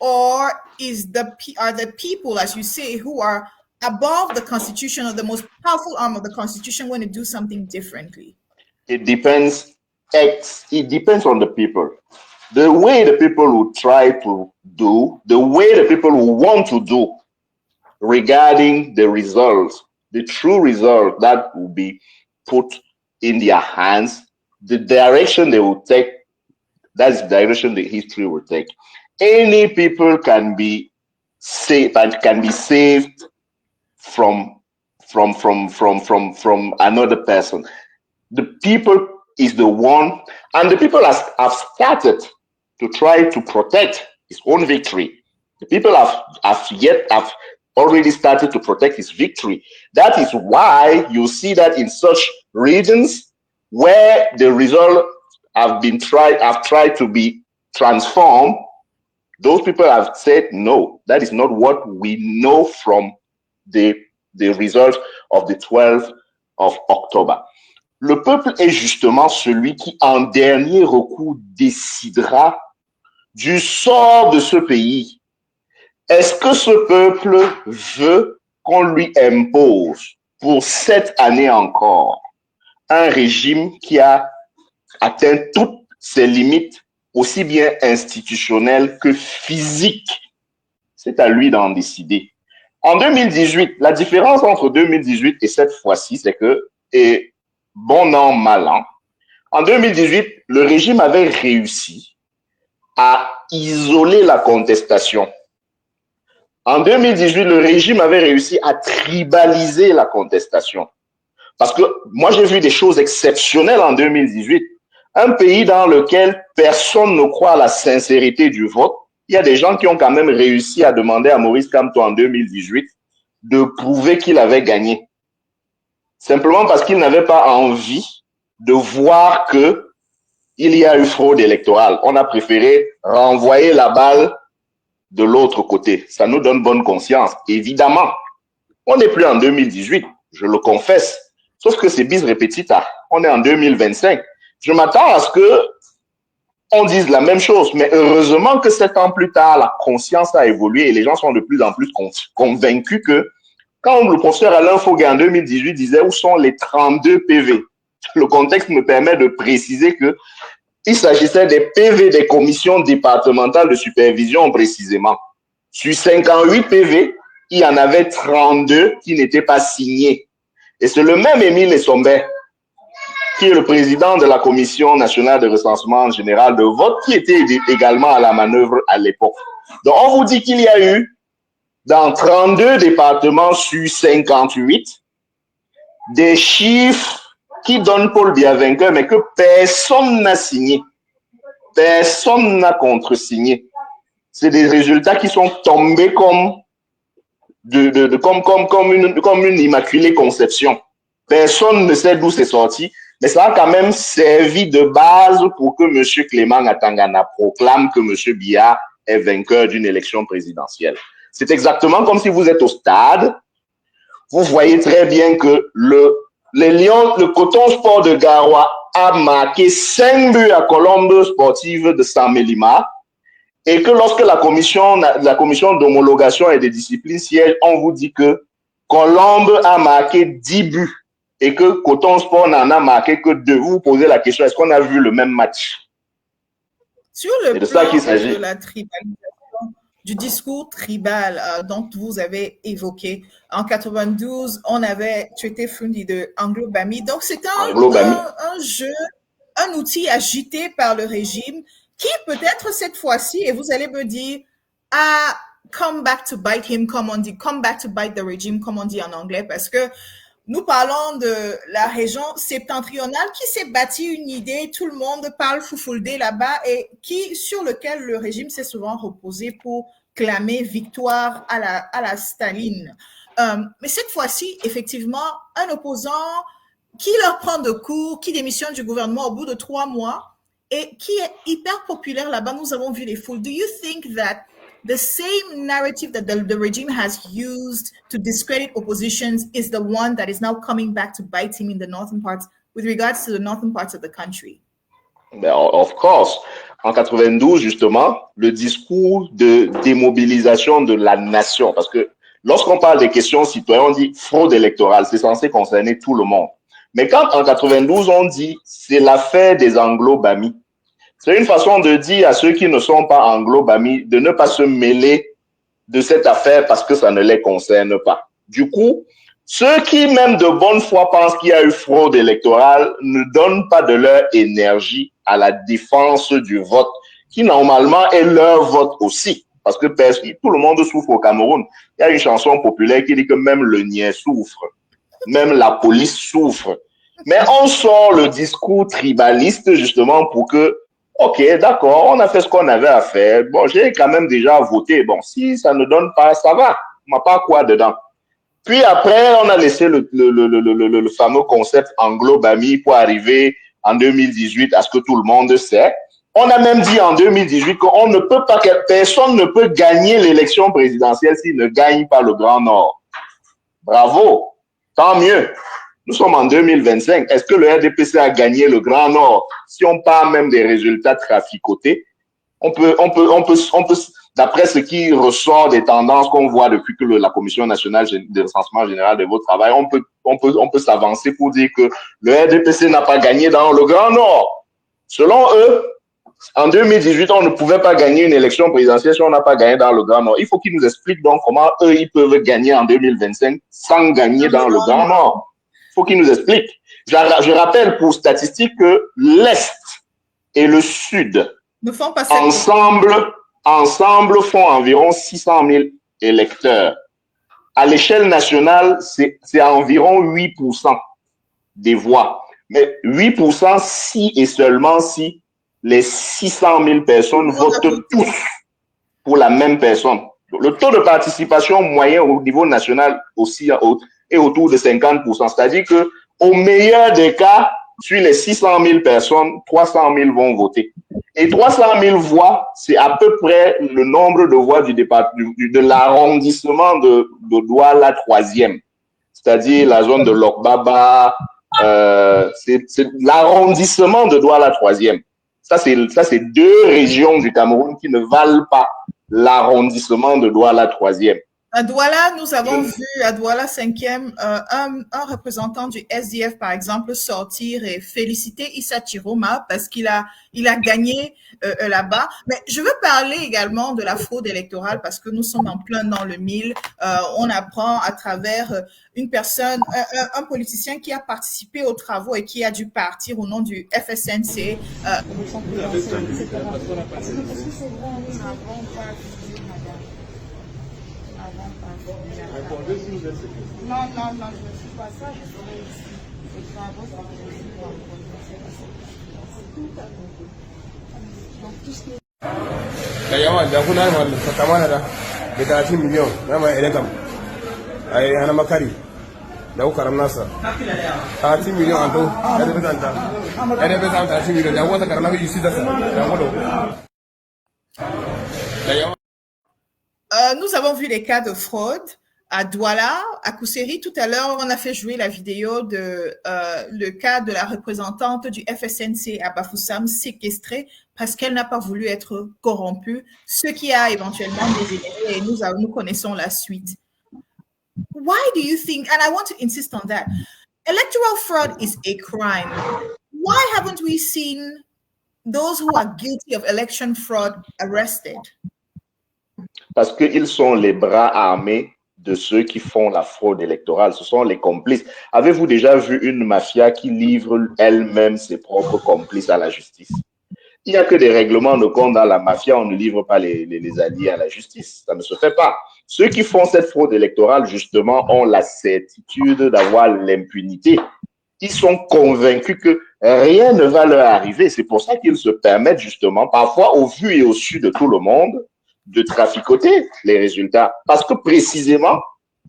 Or are the people, as you say, who are above the Constitution or the most powerful arm of the Constitution going to do something differently? It depends. It depends on the people. The way the people will try to do, the way the people will want to do regarding the results, the true result that will be put in their hands, the direction they will take, that's the direction the history will take. Any people can be saved and can be saved from another person. The people is the one, and the people have started to try to protect his own victory. The people have already started to protect his victory. That is why you see that in such regions where the result have tried to be transformed, those people have said, no, that is not what we know from the result of the 12th of October. Le peuple est justement celui qui, en dernier recours, décidera du sort de ce pays. Est-ce que ce peuple veut qu'on lui impose pour cette année encore un régime qui a atteint toutes ses limites, aussi bien institutionnelles que physiques? C'est à lui d'en décider. En 2018, la différence entre 2018 et cette fois-ci, c'est que, et bon an, mal an, en 2018, le régime avait réussi à isoler la contestation. En 2018, le régime avait réussi à tribaliser la contestation. Parce que moi, j'ai vu des choses exceptionnelles en 2018. Un pays dans lequel personne ne croit à la sincérité du vote, il y a des gens qui ont quand même réussi à demander à Maurice Kamto en 2018 de prouver qu'il avait gagné. Simplement parce qu'il n'avait pas envie de voir qu'il y a eu fraude électorale. On a préféré renvoyer la balle de l'autre côté. Ça nous donne bonne conscience. Évidemment, on n'est plus en 2018, je le confesse. Sauf que c'est bis repetita. On est en 2025. Je m'attends à ce que on dise la même chose, mais heureusement que 7 ans plus tard, la conscience a évolué et les gens sont de plus en plus convaincus que quand le professeur Alain Fauguet en 2018 disait où sont les 32 PV, le contexte me permet de préciser que il s'agissait des PV des commissions départementales de supervision précisément. Sur 58 PV, il y en avait 32 qui n'étaient pas signés. Et c'est le même Émile Essombé, qui est le président de la Commission nationale de recensement général de vote, qui était également à la manœuvre à l'époque. Donc, on vous dit qu'il y a eu, dans 32 départements sur 58, des chiffres qui donnent Paul Biya vainqueur, mais que personne n'a signé. Personne n'a contresigné. C'est des résultats qui sont tombés comme une immaculée conception. Personne ne sait d'où c'est sorti, mais ça a quand même servi de base pour que M. Clément Atangana proclame que M. Biya est vainqueur d'une élection présidentielle. C'est exactement comme si vous êtes au stade, vous voyez très bien que le Coton Sport de Garoua a marqué 5 buts à Colombe Sportive de Saint-Mélima, et que lorsque la commission d'homologation et de discipline siège, on vous dit que Colombe a marqué 10 buts et que Coton Sport n'en a marqué que 2. Vous vous posez la question, est-ce qu'on a vu le même match? Sur le plan de la tribalisation du discours tribal dont vous avez évoqué. En 92, on avait traité Fundi de Anglo-Bami. Donc, c'est un jeu, un outil agité par le régime qui peut-être cette fois-ci, et vous allez me dire, come back to bite him, comme on dit, come back to bite the regime, comme on dit en anglais, parce que nous parlons de la région septentrionale qui s'est bâti une idée, tout le monde parle Fufulde là-bas et sur lequel le régime s'est souvent reposé pour clamer victoire à la Staline. Mais cette fois-ci, effectivement, un opposant qui leur prend de court, qui démissionne du gouvernement au bout de 3 mois et qui est hyper populaire là-bas, nous avons vu les foules. Do you think that the same narrative that the regime has used to discredit oppositions is the one that is now coming back to bite him in the northern parts with regards to the northern parts of the country? Of course. En 92, justement, le discours de démobilisation de la nation, parce que lorsqu'on parle des questions citoyennes, on dit fraude électorale, c'est censé concerner tout le monde. Mais quand en 92, on dit c'est l'affaire des Anglo-Bami, c'est une façon de dire à ceux qui ne sont pas Anglo-Bami de ne pas se mêler de cette affaire parce que ça ne les concerne pas. Du coup, ceux qui, même de bonne foi, pensent qu'il y a eu fraude électorale ne donnent pas de leur énergie à la défense du vote, qui normalement est leur vote aussi. Parce que tout le monde souffre au Cameroun. Il y a une chanson populaire qui dit que même le niais souffre, même la police souffre. Mais on sort le discours tribaliste justement pour que ok, d'accord, on a fait ce qu'on avait à faire. Bon, j'ai quand même déjà voté. Bon, si ça ne donne pas, ça va. On n'a pas quoi dedans. Puis après, on a laissé le fameux concept Anglo-Bami pour arriver en 2018 à ce que tout le monde sait. On a même dit en 2018 qu'on ne peut pas, personne ne peut gagner l'élection présidentielle s'il ne gagne pas le Grand Nord. Bravo, tant mieux. Nous sommes en 2025. Est-ce que le RDPC a gagné le Grand Nord? Si on parle même des résultats traficotés, on peut, d'après ce qui ressort des tendances qu'on voit depuis que la Commission nationale de recensement général de votre travail, on peut s'avancer pour dire que le RDPC n'a pas gagné dans le Grand Nord. Selon eux, en 2018, on ne pouvait pas gagner une élection présidentielle si on n'a pas gagné dans le Grand Nord. Il faut qu'ils nous expliquent donc comment eux, ils peuvent gagner en 2025 sans gagner dans le Grand Nord. Il faut qu'ils nous expliquent. Je rappelle pour statistiques que l'Est et le Sud, ensemble font environ 600 000 électeurs. À l'échelle nationale, c'est environ 8% des voix. Mais 8% si et seulement si les 600 000 personnes votent tous pour la même personne. Le taux de participation moyen au niveau national aussi est autour de 50%. C'est-à-dire que au meilleur des cas, sur les 600 000 personnes, 300 000 vont voter. Et 300 000 voix, c'est à peu près le nombre de voix de l'arrondissement de Douala 3e. C'est-à-dire la zone de Lokbaba, c'est l'arrondissement de Douala 3e. Ça, c'est 2 régions du Cameroun qui ne valent pas l'arrondissement de Douala 3e. À Douala, nous avons vu, à Douala 5e, un représentant du SDF, par exemple, sortir et féliciter Issa Chiroma parce qu'il a gagné là-bas. Mais je veux parler également de la fraude électorale parce que nous sommes en plein dans le mille. On apprend à travers une personne, un politicien qui a participé aux travaux et qui a dû partir au nom du FSNC. Non, je ne suis pas ça, je serai ici. Les travaux, ça va être pour c'est tout à fait. Donc, tout ce qui est. D'ailleurs, il y a 30 millions. Il y a Makari. Daou Karam Nasa. 30 millions en tout. Elle est 30 millions. Daou Karam ici nous avons vu les cas de fraude à Douala, à Kousseri. Tout à l'heure, on a fait jouer la vidéo de le cas de la représentante du FSNC à Bafoussam séquestrée parce qu'elle n'a pas voulu être corrompue, ce qui a éventuellement dégénéré et nous connaissons la suite. Why do you think, and I want to insist on that, electoral fraud is a crime. Why haven't we seen those who are guilty of election fraud arrested? Parce qu'ils sont les bras armés de ceux qui font la fraude électorale. Ce sont les complices. Avez-vous déjà vu une mafia qui livre elle-même ses propres complices à la justice? Il n'y a que des règlements de compte dans la mafia. On ne livre pas les alliés à la justice. Ça ne se fait pas. Ceux qui font cette fraude électorale, justement, ont la certitude d'avoir l'impunité. Ils sont convaincus que rien ne va leur arriver. C'est pour ça qu'ils se permettent, justement, parfois au vu et au su de tout le monde, de traficoter les résultats. Parce que précisément,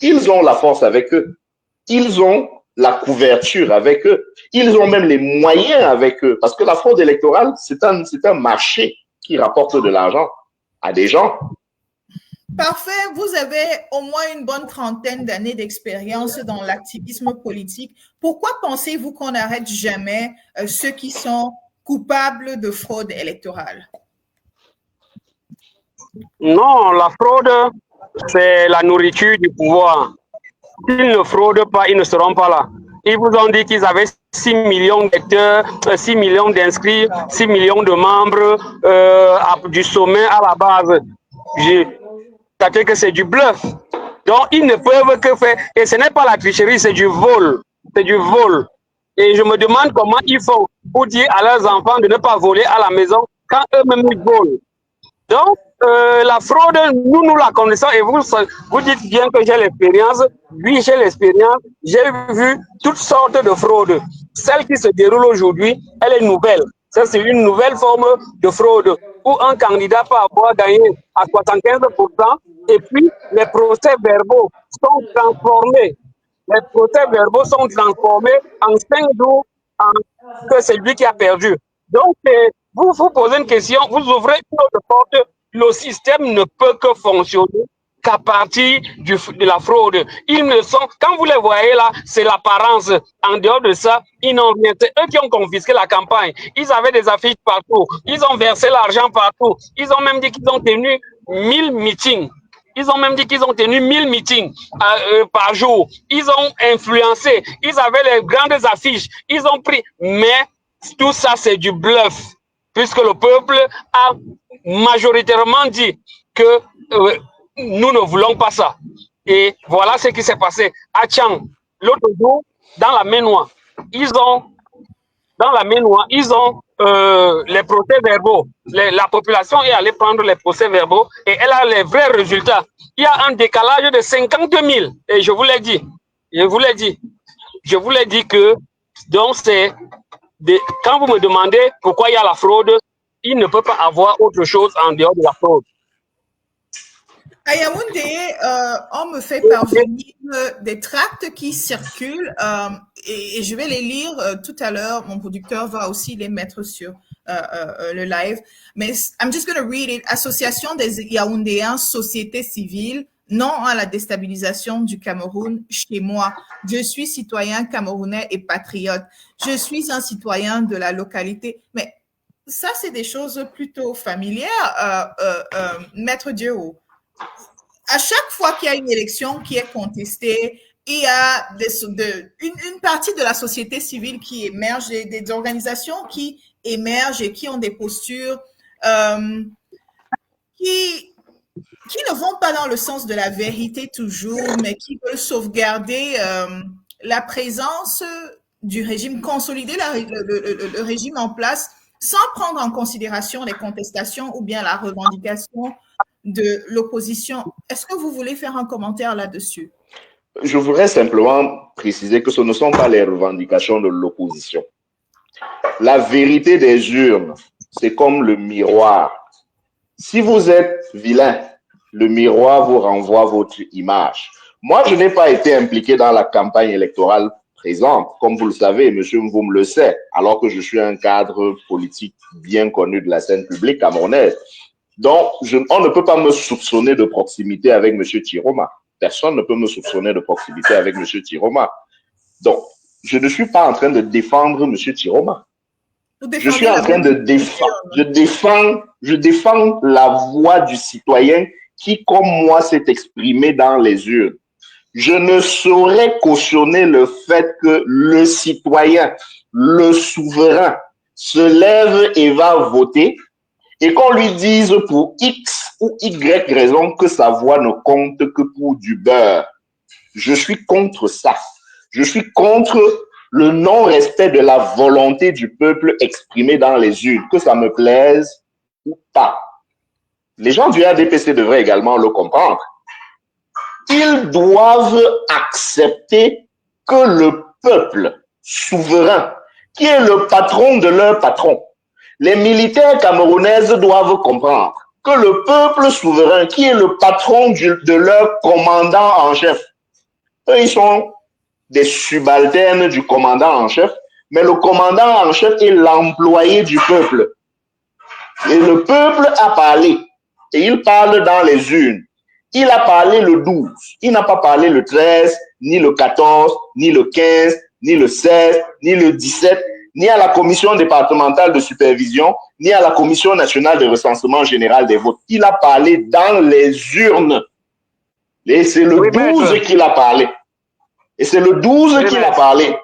ils ont la force avec eux. Ils ont la couverture avec eux. Ils ont même les moyens avec eux. Parce que la fraude électorale, c'est un marché qui rapporte de l'argent à des gens. Parfait. Vous avez au moins une bonne trentaine d'années d'expérience dans l'activisme politique. Pourquoi pensez-vous qu'on n'arrête jamais ceux qui sont coupables de fraude électorale? Non, la fraude, c'est la nourriture du pouvoir. S'ils ne fraudent pas, ils ne seront pas là. Ils vous ont dit qu'ils avaient 6 millions d'électeurs, 6 millions d'inscrits, 6 millions de membres du sommet à la base. C'est-à-dire que c'est du bluff. Donc, ils ne peuvent que faire. Et ce n'est pas la tricherie, c'est du vol. C'est du vol. Et je me demande comment ils font pour dire à leurs enfants de ne pas voler à la maison quand eux-mêmes ils volent. Donc, la fraude, nous la connaissons et vous dites bien que j'ai l'expérience. Oui, j'ai l'expérience. J'ai vu toutes sortes de fraudes. Celle qui se déroule aujourd'hui, elle est nouvelle. Ça, c'est une nouvelle forme de fraude où un candidat peut avoir gagné à 75% et puis les procès-verbaux sont transformés. Les procès-verbaux sont transformés en 5 jours que c'est lui qui a perdu. Donc, vous vous posez une question, vous ouvrez une autre porte. Le système ne peut que fonctionner qu'à partir de la fraude. Ils ne sont, quand vous les voyez là, c'est l'apparence. En dehors de ça, ils n'ont rien. C'est eux qui ont confisqué la campagne. Ils avaient des affiches partout. Ils ont versé l'argent partout. Ils ont même dit qu'ils ont tenu 1000 meetings. Ils ont même dit qu'ils ont tenu 1000 meetings par jour. Ils ont influencé. Ils avaient les grandes affiches. Ils ont pris. Mais tout ça, c'est du bluff. Puisque le peuple a majoritairement dit que nous ne voulons pas ça. Et voilà ce qui s'est passé à Tchang. L'autre jour, dans la Ménois, ils ont les procès-verbaux. La population est allée prendre les procès-verbaux et elle a les vrais résultats. Il y a un décalage de 50 000. Et je vous l'ai dit. Je vous l'ai dit que donc c'est quand vous me demandez pourquoi il y a la fraude, il ne peut pas avoir autre chose en dehors de la fraude. À Yaoundé, on me fait parvenir des tracts qui circulent et je vais les lire tout à l'heure. Mon producteur va aussi les mettre sur le live. Mais I'm just going to read it. Association des Yaoundéens, société civile, non à la déstabilisation du Cameroun chez moi. Je suis citoyen camerounais et patriote. Je suis un citoyen de la localité. Mais ça, c'est des choses plutôt familières, Maître Diéro. À chaque fois qu'il y a une élection qui est contestée, il y a une partie de la société civile qui émerge, des organisations qui émergent et qui ont des postures qui ne vont pas dans le sens de la vérité toujours, mais qui veulent sauvegarder la présence du régime, consolider le régime en place sans prendre en considération les contestations ou bien la revendication de l'opposition. Est-ce que vous voulez faire un commentaire là-dessus? Je voudrais simplement préciser que ce ne sont pas les revendications de l'opposition. La vérité des urnes, c'est comme le miroir. Si vous êtes vilain, le miroir vous renvoie votre image. Moi, je n'ai pas été impliqué dans la campagne électorale présente. Comme vous le savez, monsieur Mvoum le sait, alors que je suis un cadre politique bien connu de la scène publique camerounaise. Donc, on ne peut pas me soupçonner de proximité avec monsieur Tiroma. Personne ne peut me soupçonner de proximité avec monsieur Tiroma. Donc, je ne suis pas en train de défendre monsieur Tiroma. Je suis en train de défendre, je défends la voix du citoyen qui, comme moi, s'est exprimé dans les urnes. Je ne saurais cautionner le fait que le citoyen, le souverain, se lève et va voter et qu'on lui dise pour X ou Y raison que sa voix ne compte que pour du beurre. Je suis contre ça. Je suis contre le non-respect de la volonté du peuple exprimée dans les urnes, que ça me plaise ou pas. Les gens du RDPC devraient également le comprendre. Ils doivent accepter que le peuple souverain, qui est le patron de leur patron, les militaires camerounaises doivent comprendre que le peuple souverain, qui est le patron de leur commandant en chef, eux, ils sont des subalternes du commandant en chef, mais le commandant en chef est l'employé du peuple. Et le peuple a parlé, et il parle dans les urnes. Il a parlé le 12, il n'a pas parlé le 13, ni le 14, ni le 15, ni le 16, ni le 17, ni à la commission départementale de supervision, ni à la commission nationale de recensement général des votes. Il a parlé dans les urnes. Et c'est le 12 qu'il a parlé. Et c'est le 12 qu'il a parlé.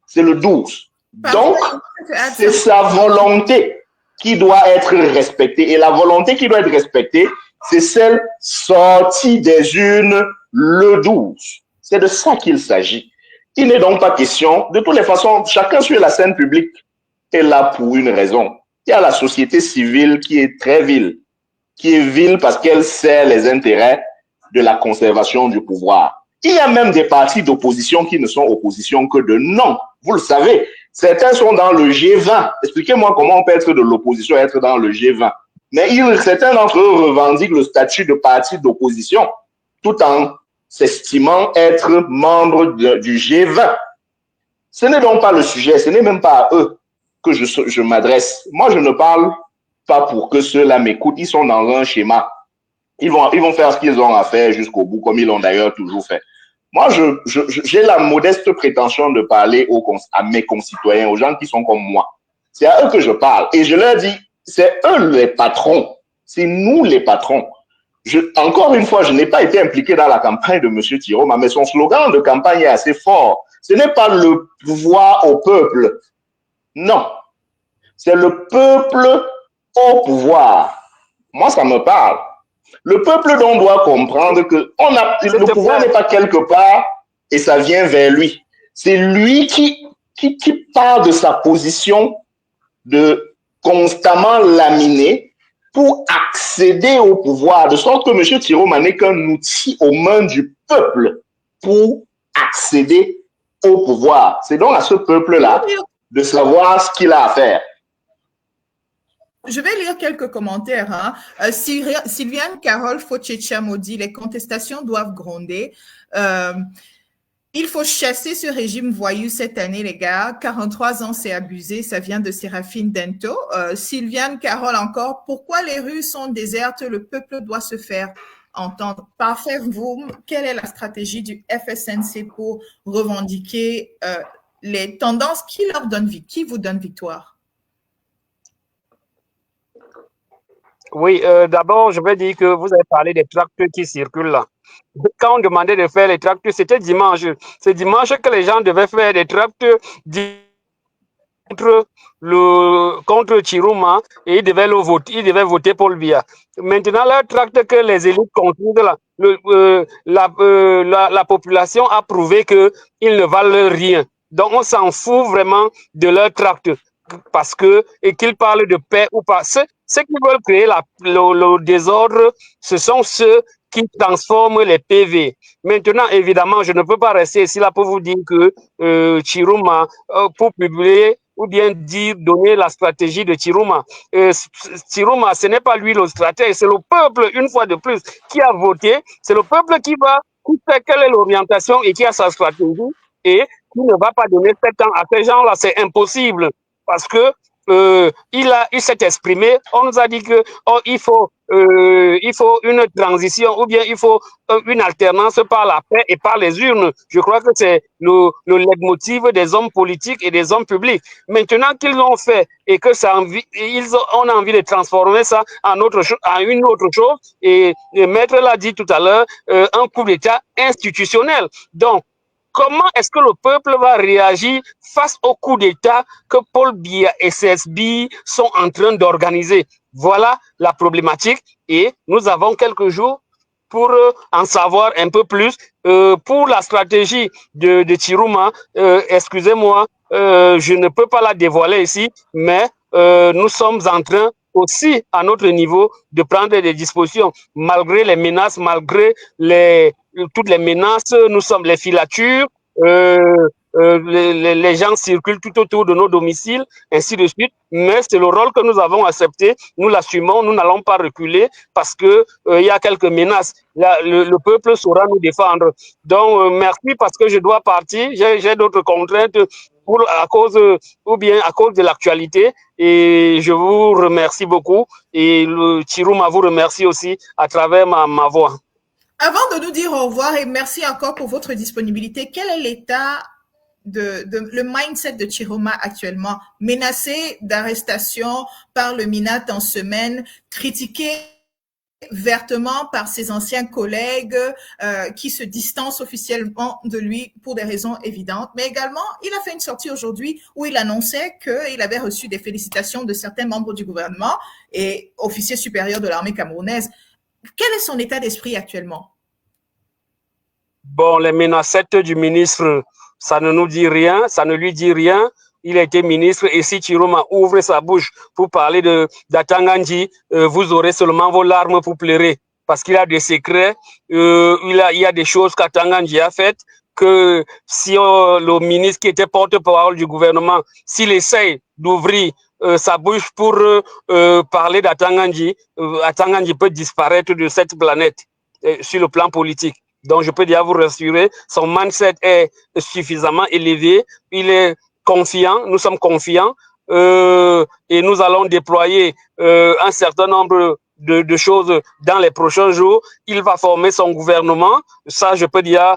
C'est le 12. Donc, c'est sa volonté qui doit être respectée. Et la volonté qui doit être respectée, c'est celle sortie des urnes le 12. C'est de ça qu'il s'agit. Il n'est donc pas question, de toutes les façons, chacun sur la scène publique est là pour une raison. Il y a la société civile qui est très vile, qui est vile parce qu'elle sert les intérêts de la conservation du pouvoir. Il y a même des partis d'opposition qui ne sont opposition que de nom. Vous le savez, certains sont dans le G20. Expliquez-moi comment on peut être de l'opposition et être dans le G20. Mais certains d'entre eux revendiquent le statut de parti d'opposition tout en s'estimant être membre du G20. Ce n'est donc pas le sujet, ce n'est même pas à eux que je m'adresse. Moi, je ne parle pas pour que ceux-là m'écoutent. Ils sont dans un schéma. Ils vont faire ce qu'ils ont à faire jusqu'au bout, comme ils l'ont d'ailleurs toujours fait. Moi, j'ai la modeste prétention de parler à mes concitoyens, aux gens qui sont comme moi. C'est à eux que je parle. Et je leur dis, c'est eux les patrons. C'est nous les patrons. Encore une fois, je n'ai pas été impliqué dans la campagne de M. Tiroma, mais son slogan de campagne est assez fort. Ce n'est pas le pouvoir au peuple. Non. C'est le peuple au pouvoir. Moi, ça me parle. Le peuple donc doit comprendre que le pouvoir n'est pas quelque part et ça vient vers lui. C'est lui qui part de sa position de constamment laminé pour accéder au pouvoir, de sorte que M. Tiroma n'est qu'un outil aux mains du peuple pour accéder au pouvoir. C'est donc à ce peuple-là de savoir ce qu'il a à faire. Je vais lire quelques commentaires. Hein. Sylviane Carole Fauchetcha dit « Les contestations doivent gronder. Il faut chasser ce régime voyou cette année, les gars. 43 ans, c'est abusé. Ça vient de Séraphine Dento. Sylviane Carole encore. Pourquoi les rues sont désertes? Le peuple doit se faire entendre. Parfait, vous, quelle est la stratégie du FSNC pour revendiquer les tendances qui vous donne victoire? Oui, d'abord, je vais dire que vous avez parlé des tracteurs qui circulent là. Quand on demandait de faire les tracteurs, c'était dimanche. C'est dimanche que les gens devaient faire des tracteurs contre Chiruma et ils devaient voter Paul Biya. Maintenant, leur tracteur que les élites construisent là, la population a prouvé qu'ils ne valent rien. Donc, on s'en fout vraiment de leur tracteur parce qu'ils parlent de paix ou pas. Ceux qui veulent créer le désordre, ce sont ceux qui transforment les PV. Maintenant, évidemment, je ne peux pas rester ici là pour vous dire que Chiruma, pour publier ou bien donner la stratégie de Chiruma. Chiruma, ce n'est pas lui le stratège, c'est le peuple, une fois de plus, qui a voté. C'est le peuple qui sait quelle est l'orientation et qui a sa stratégie et qui ne va pas donner 7 ans à ces gens-là. C'est impossible parce que il s'est exprimé. On nous a dit que il faut une transition ou bien il faut une alternance par la paix et par les urnes. Je crois que c'est le leitmotiv des hommes politiques et des hommes publics. Maintenant qu'ils l'ont fait et que on a envie de transformer ça en une autre chose et Maître l'a dit tout à l'heure, un coup d'État institutionnel. Donc, comment est-ce que le peuple va réagir face au coup d'État que Paul Biya et CSB sont en train d'organiser? Voilà la problématique et nous avons quelques jours pour en savoir un peu plus. Pour la stratégie de Chiruma, excusez-moi, je ne peux pas la dévoiler ici, mais nous sommes en train aussi, à notre niveau, de prendre des dispositions. Malgré les menaces, malgré toutes les menaces, nous sommes les filatures, les gens circulent tout autour de nos domiciles, ainsi de suite. Mais c'est le rôle que nous avons accepté. Nous l'assumons, nous n'allons pas reculer parce que il y a quelques menaces. Le peuple saura nous défendre. Donc, merci parce que je dois partir. J'ai d'autres contraintes à cause de l'actualité. Et je vous remercie beaucoup. Et le Chiruma vous remercie aussi à travers ma voix. Avant de nous dire au revoir et merci encore pour votre disponibilité, quel est l'état le mindset de Chiroma actuellement, menacé d'arrestation par le MINAT en semaine, critiqué vertement par ses anciens collègues qui se distancent officiellement de lui pour des raisons évidentes. Mais également, il a fait une sortie aujourd'hui où il annonçait qu'il avait reçu des félicitations de certains membres du gouvernement et officiers supérieurs de l'armée camerounaise. Quel est son état d'esprit actuellement? Bon, les menacettes du ministre, ça ne nous dit rien, ça ne lui dit rien. Il a été ministre et si Chiroma ouvre sa bouche pour parler d'Atangandji, vous aurez seulement vos larmes pour pleurer parce qu'il a des secrets, il y a des choses qu'Atangandji a faites que si le ministre qui était porte-parole du gouvernement, s'il essaye d'ouvrir sa bouche pour parler d'Atangandji, Atangandji peut disparaître de cette planète sur le plan politique. Donc, je peux déjà vous rassurer, son mindset est suffisamment élevé, il est confiant, nous sommes confiants et nous allons déployer un certain nombre de choses dans les prochains jours. Il va former son gouvernement, ça je peux déjà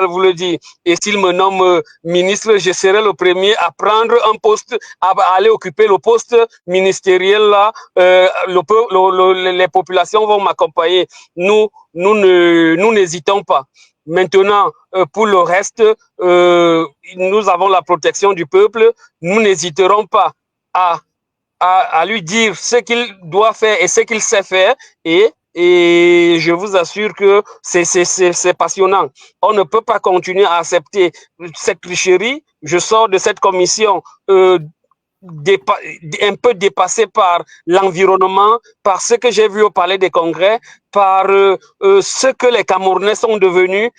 vous le dire. Et s'il me nomme ministre, je serai le premier à prendre un poste, à aller occuper le poste ministériel là. Les populations vont m'accompagner. Nous n'hésitons pas. Maintenant, pour le reste, nous avons la protection du peuple. Nous n'hésiterons pas à lui dire ce qu'il doit faire et ce qu'il sait faire. Et je vous assure que c'est passionnant. On ne peut pas continuer à accepter cette tricherie. Je sors de cette commission un peu dépassé par l'environnement, par ce que j'ai vu au Palais des Congrès, par ce que les Camerounais sont devenus,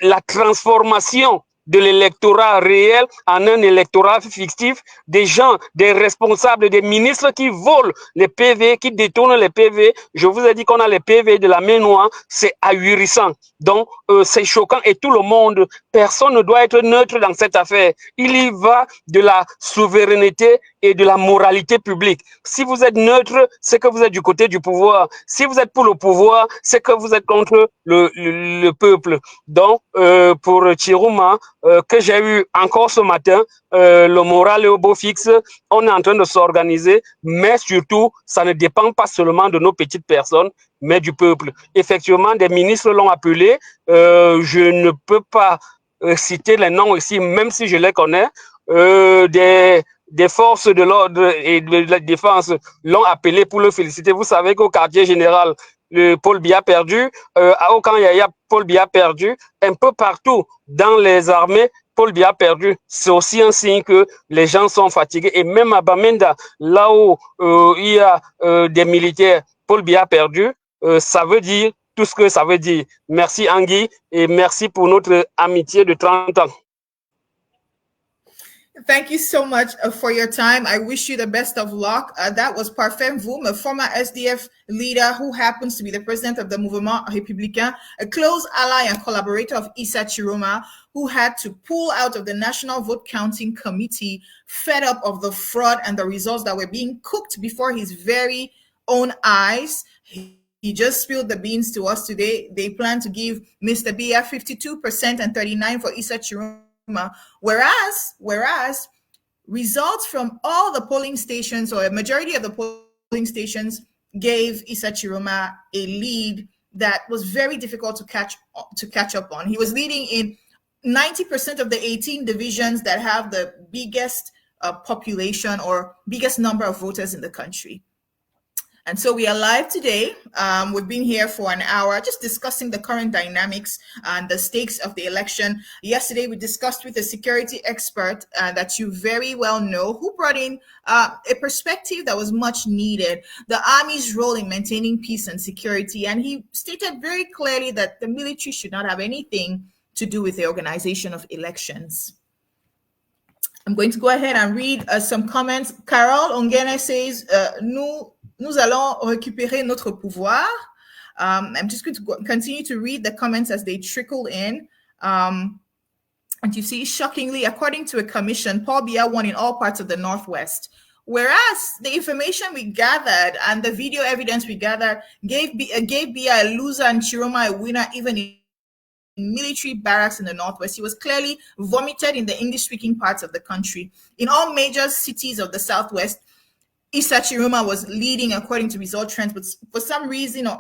la transformation de l'électorat réel en un électorat fictif, des gens, des responsables, des ministres qui volent les PV, qui détournent les PV. Je vous ai dit qu'on a les PV de la main noire, c'est ahurissant. Donc, c'est choquant et tout le monde, personne ne doit être neutre dans cette affaire. Il y va de la souveraineté et de la moralité publique. Si vous êtes neutre, c'est que vous êtes du côté du pouvoir. Si vous êtes pour le pouvoir, c'est que vous êtes contre le peuple. Donc, pour Chiruma, que j'ai eu encore ce matin, le moral est au beau fixe, on est en train de s'organiser, mais surtout, ça ne dépend pas seulement de nos petites personnes, mais du peuple. Effectivement, des ministres l'ont appelé, je ne peux pas citer les noms ici, même si je les connais, des forces de l'ordre et de la défense l'ont appelé pour le féliciter. Vous savez qu'au quartier général, Paul Biya perdu, à Okanyaya, Paul Biya perdu, un peu partout dans les armées, Paul Biya perdu. C'est aussi un signe que les gens sont fatigués. Et même à Bamenda, là où il y a des militaires, Paul Biya perdu, ça veut dire tout ce que ça veut dire. Merci Angui et merci pour notre amitié de 30 ans. Thank you so much for your time. I wish you the best of luck. That was Parfait Mvoum, a former SDF leader who happens to be the president of the Mouvement Républicain, a close ally and collaborator of Issa Chiroma, who had to pull out of the National Vote Counting Committee, fed up of the fraud and the results that were being cooked before his very own eyes. He just spilled the beans to us today. They plan to give Mr. Biya 52% and 39% for Issa Chiroma. Whereas results from all the polling stations or a majority of the polling stations gave Issa Chiroma a lead that was very difficult to catch up on. He was leading in 90% of the 18 divisions that have the biggest population or biggest number of voters in the country. And so we are live today. We've been here for an hour just discussing the current dynamics and the stakes of the election. Yesterday, we discussed with a security expert that you very well know, who brought in a perspective that was much needed, the Army's role in maintaining peace and security. And he stated very clearly that the military should not have anything to do with the organization of elections. I'm going to go ahead and read some comments. Carol Ongene says, nous allons récupérer notre pouvoir. I'm just going to continue to read the comments as they trickle in. And you see, shockingly, according to a commission, Paul Biya won in all parts of the Northwest. Whereas the information we gathered and the video evidence we gathered gave Biya a loser and Chiroma a winner, even in military barracks in the Northwest. He was clearly vomited in the English-speaking parts of the country. In all major cities of the Southwest, Issa Chiroma was leading according to result trends, but for some reason or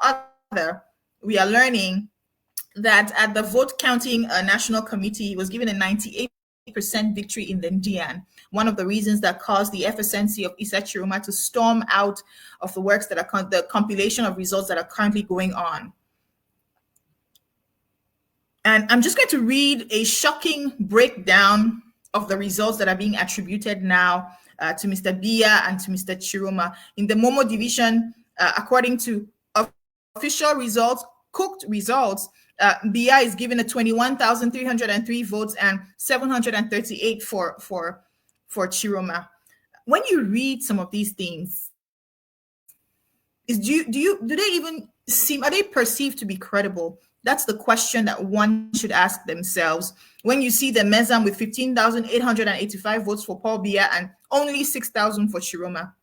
other, we are learning that at the vote counting national committee, he was given a 98% victory in the Ndian. One of the reasons that caused the FSNC of Issa Chiroma to storm out of the works that are the compilation of results that are currently going on. And I'm just going to read a shocking breakdown of the results that are being attributed now to Mr. Biya and to Mr. Chiroma. In the Momo division, according to official results, cooked results, Biya is given a 21,303 votes and 738 for Chiroma. When you read some of these things, do they even seem, are they perceived to be credible? That's the question that one should ask themselves. When you see the Mezam with 15,885 votes for Paul Biya and only 6,000 for Chiroma.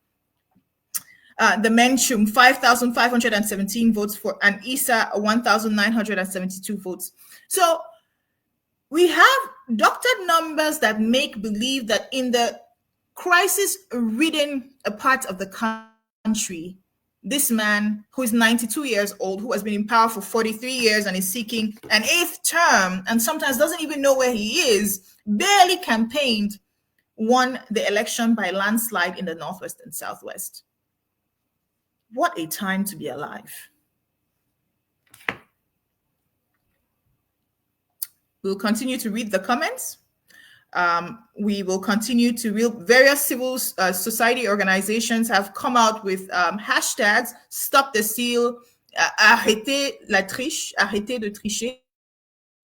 The Menchum, 5,517 votes for, and Issa, 1,972 votes. So we have doctored numbers that make believe that in the crisis-ridden part of the country, this man, who is 92 years old, who has been in power for 43 years and is seeking an 8th term and sometimes doesn't even know where he is, barely campaigned, won the election by landslide in the Northwest and Southwest. What a time to be alive. We'll continue to read the comments. We will continue to read. Various civil society organizations have come out with hashtags, stop the steal, arrêtez la triche, arrêtez de tricher,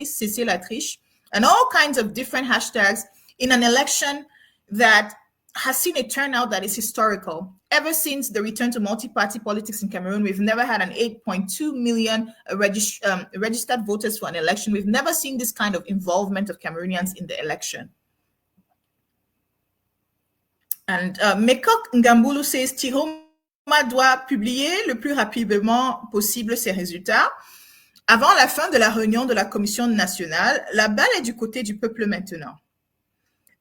cessez la triche, and all kinds of different hashtags in an election that has seen a turnout that is historical. Ever since the return to multi-party politics in Cameroon, we've never had an 8.2 million registered voters for an election. We've never seen this kind of involvement of Cameroonians in the election. And Mekok Ngambulu says, Chiroma doit publier le plus rapidement possible ses résultats. Avant la fin de la réunion de la Commission nationale, la balle est du côté du peuple maintenant.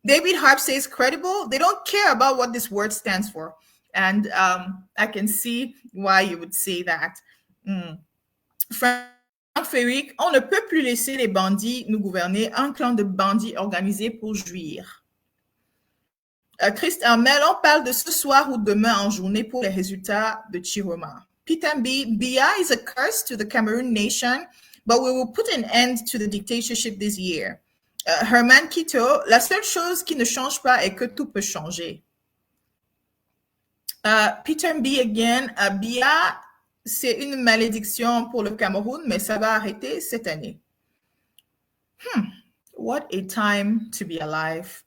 David Harp says, credible. They don't care about what this word stands for. And I can see why you would say that. Franck Ferric, on ne peut plus laisser les bandits nous gouverner, un clan de bandits organisés pour jouir. Christ Armel, on parle de ce soir ou demain en journée pour les résultats de Chiroma. Peter B. Biya is a curse to the Cameroon nation, but we will put an end to the dictatorship this year. Herman Quito, la seule chose qui ne change pas est que tout peut changer. Peter B. again, Biya, c'est une malédiction pour le Cameroun, mais ça va arrêter cette année. What a time to be alive.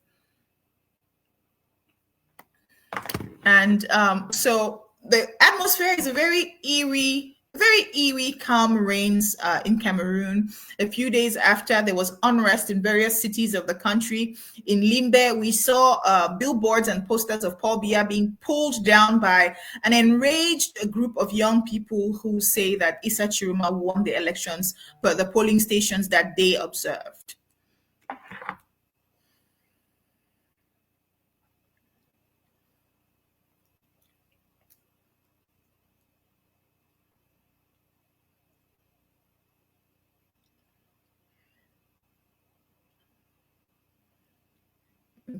And so the atmosphere is a very eerie, calm reigns in Cameroon. A few days after, there was unrest in various cities of the country. In Limbe, we saw billboards and posters of Paul Biya being pulled down by an enraged group of young people who say that Issa Chiroma won the elections per the polling stations that they observed.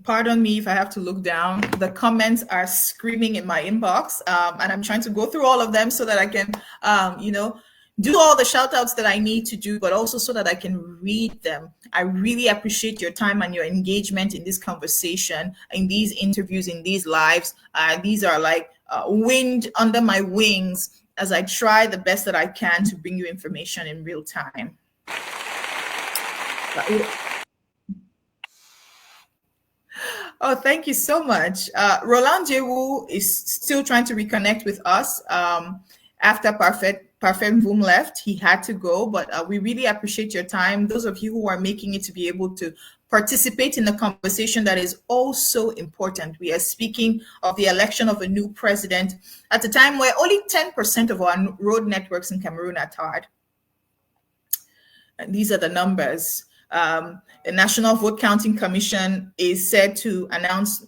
pardon me if I have to look down. The comments are screaming in my inbox, and I'm trying to go through all of them so that I can, do all the shout outs that I need to do, but also so that I can read them. I really appreciate your time and your engagement in this conversation, in these interviews, in these lives. These are like wind under my wings as I try the best that I can to bring you information in real time. Oh, thank you so much. Roland Jewu is still trying to reconnect with us after Parfait Mvum left. He had to go, but we really appreciate your time. Those of you who are making it to be able to participate in the conversation that is also important. We are speaking of the election of a new president at a time where only 10% of our road networks in Cameroon are tarred. And these are the numbers. The National Vote Counting Commission is said to announce,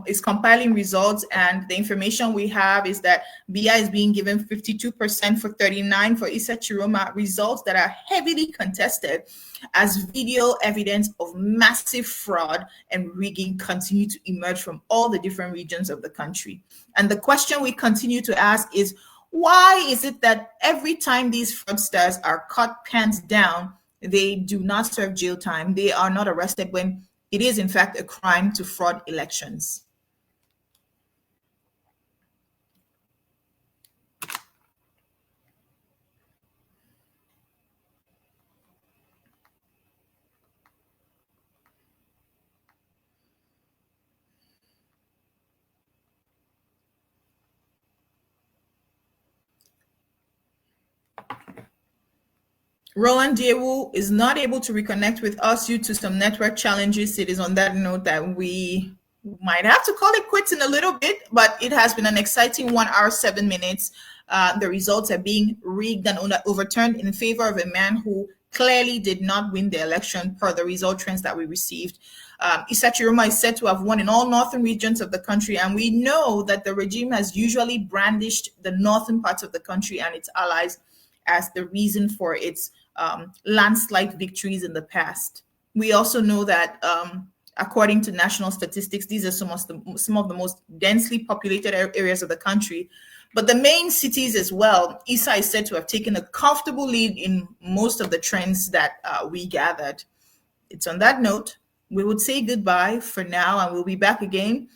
is compiling results, and the information we have is that BI is being given 52% for 39 for Issa Chiroma, results that are heavily contested as video evidence of massive fraud and rigging continue to emerge from all the different regions of the country. And the question we continue to ask is, why is it that every time these fraudsters are caught pants down, they do not serve jail time, they are not arrested when it is in fact a crime to fraud elections? Roland Jewu is not able to reconnect with us due to some network challenges. It is on that note that we might have to call it quits in a little bit, but it has been an exciting 1 hour, 7 minutes. The results are being rigged and overturned in favor of a man who clearly did not win the election per the result trends that we received. Issa Chiroma is said to have won in all northern regions of the country, and we know that the regime has usually brandished the northern parts of the country and its allies as the reason for its landslide victories in the past. We also know that according to national statistics, these are some of the most densely populated areas of the country. But the main cities as well, Issa is said to have taken a comfortable lead in most of the trends that we gathered. It's on that note, we would say goodbye for now, and we'll be back again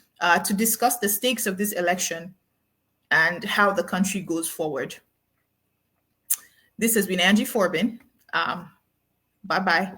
to discuss the stakes of this election and how the country goes forward. This has been Angie Forbin. Bye-bye.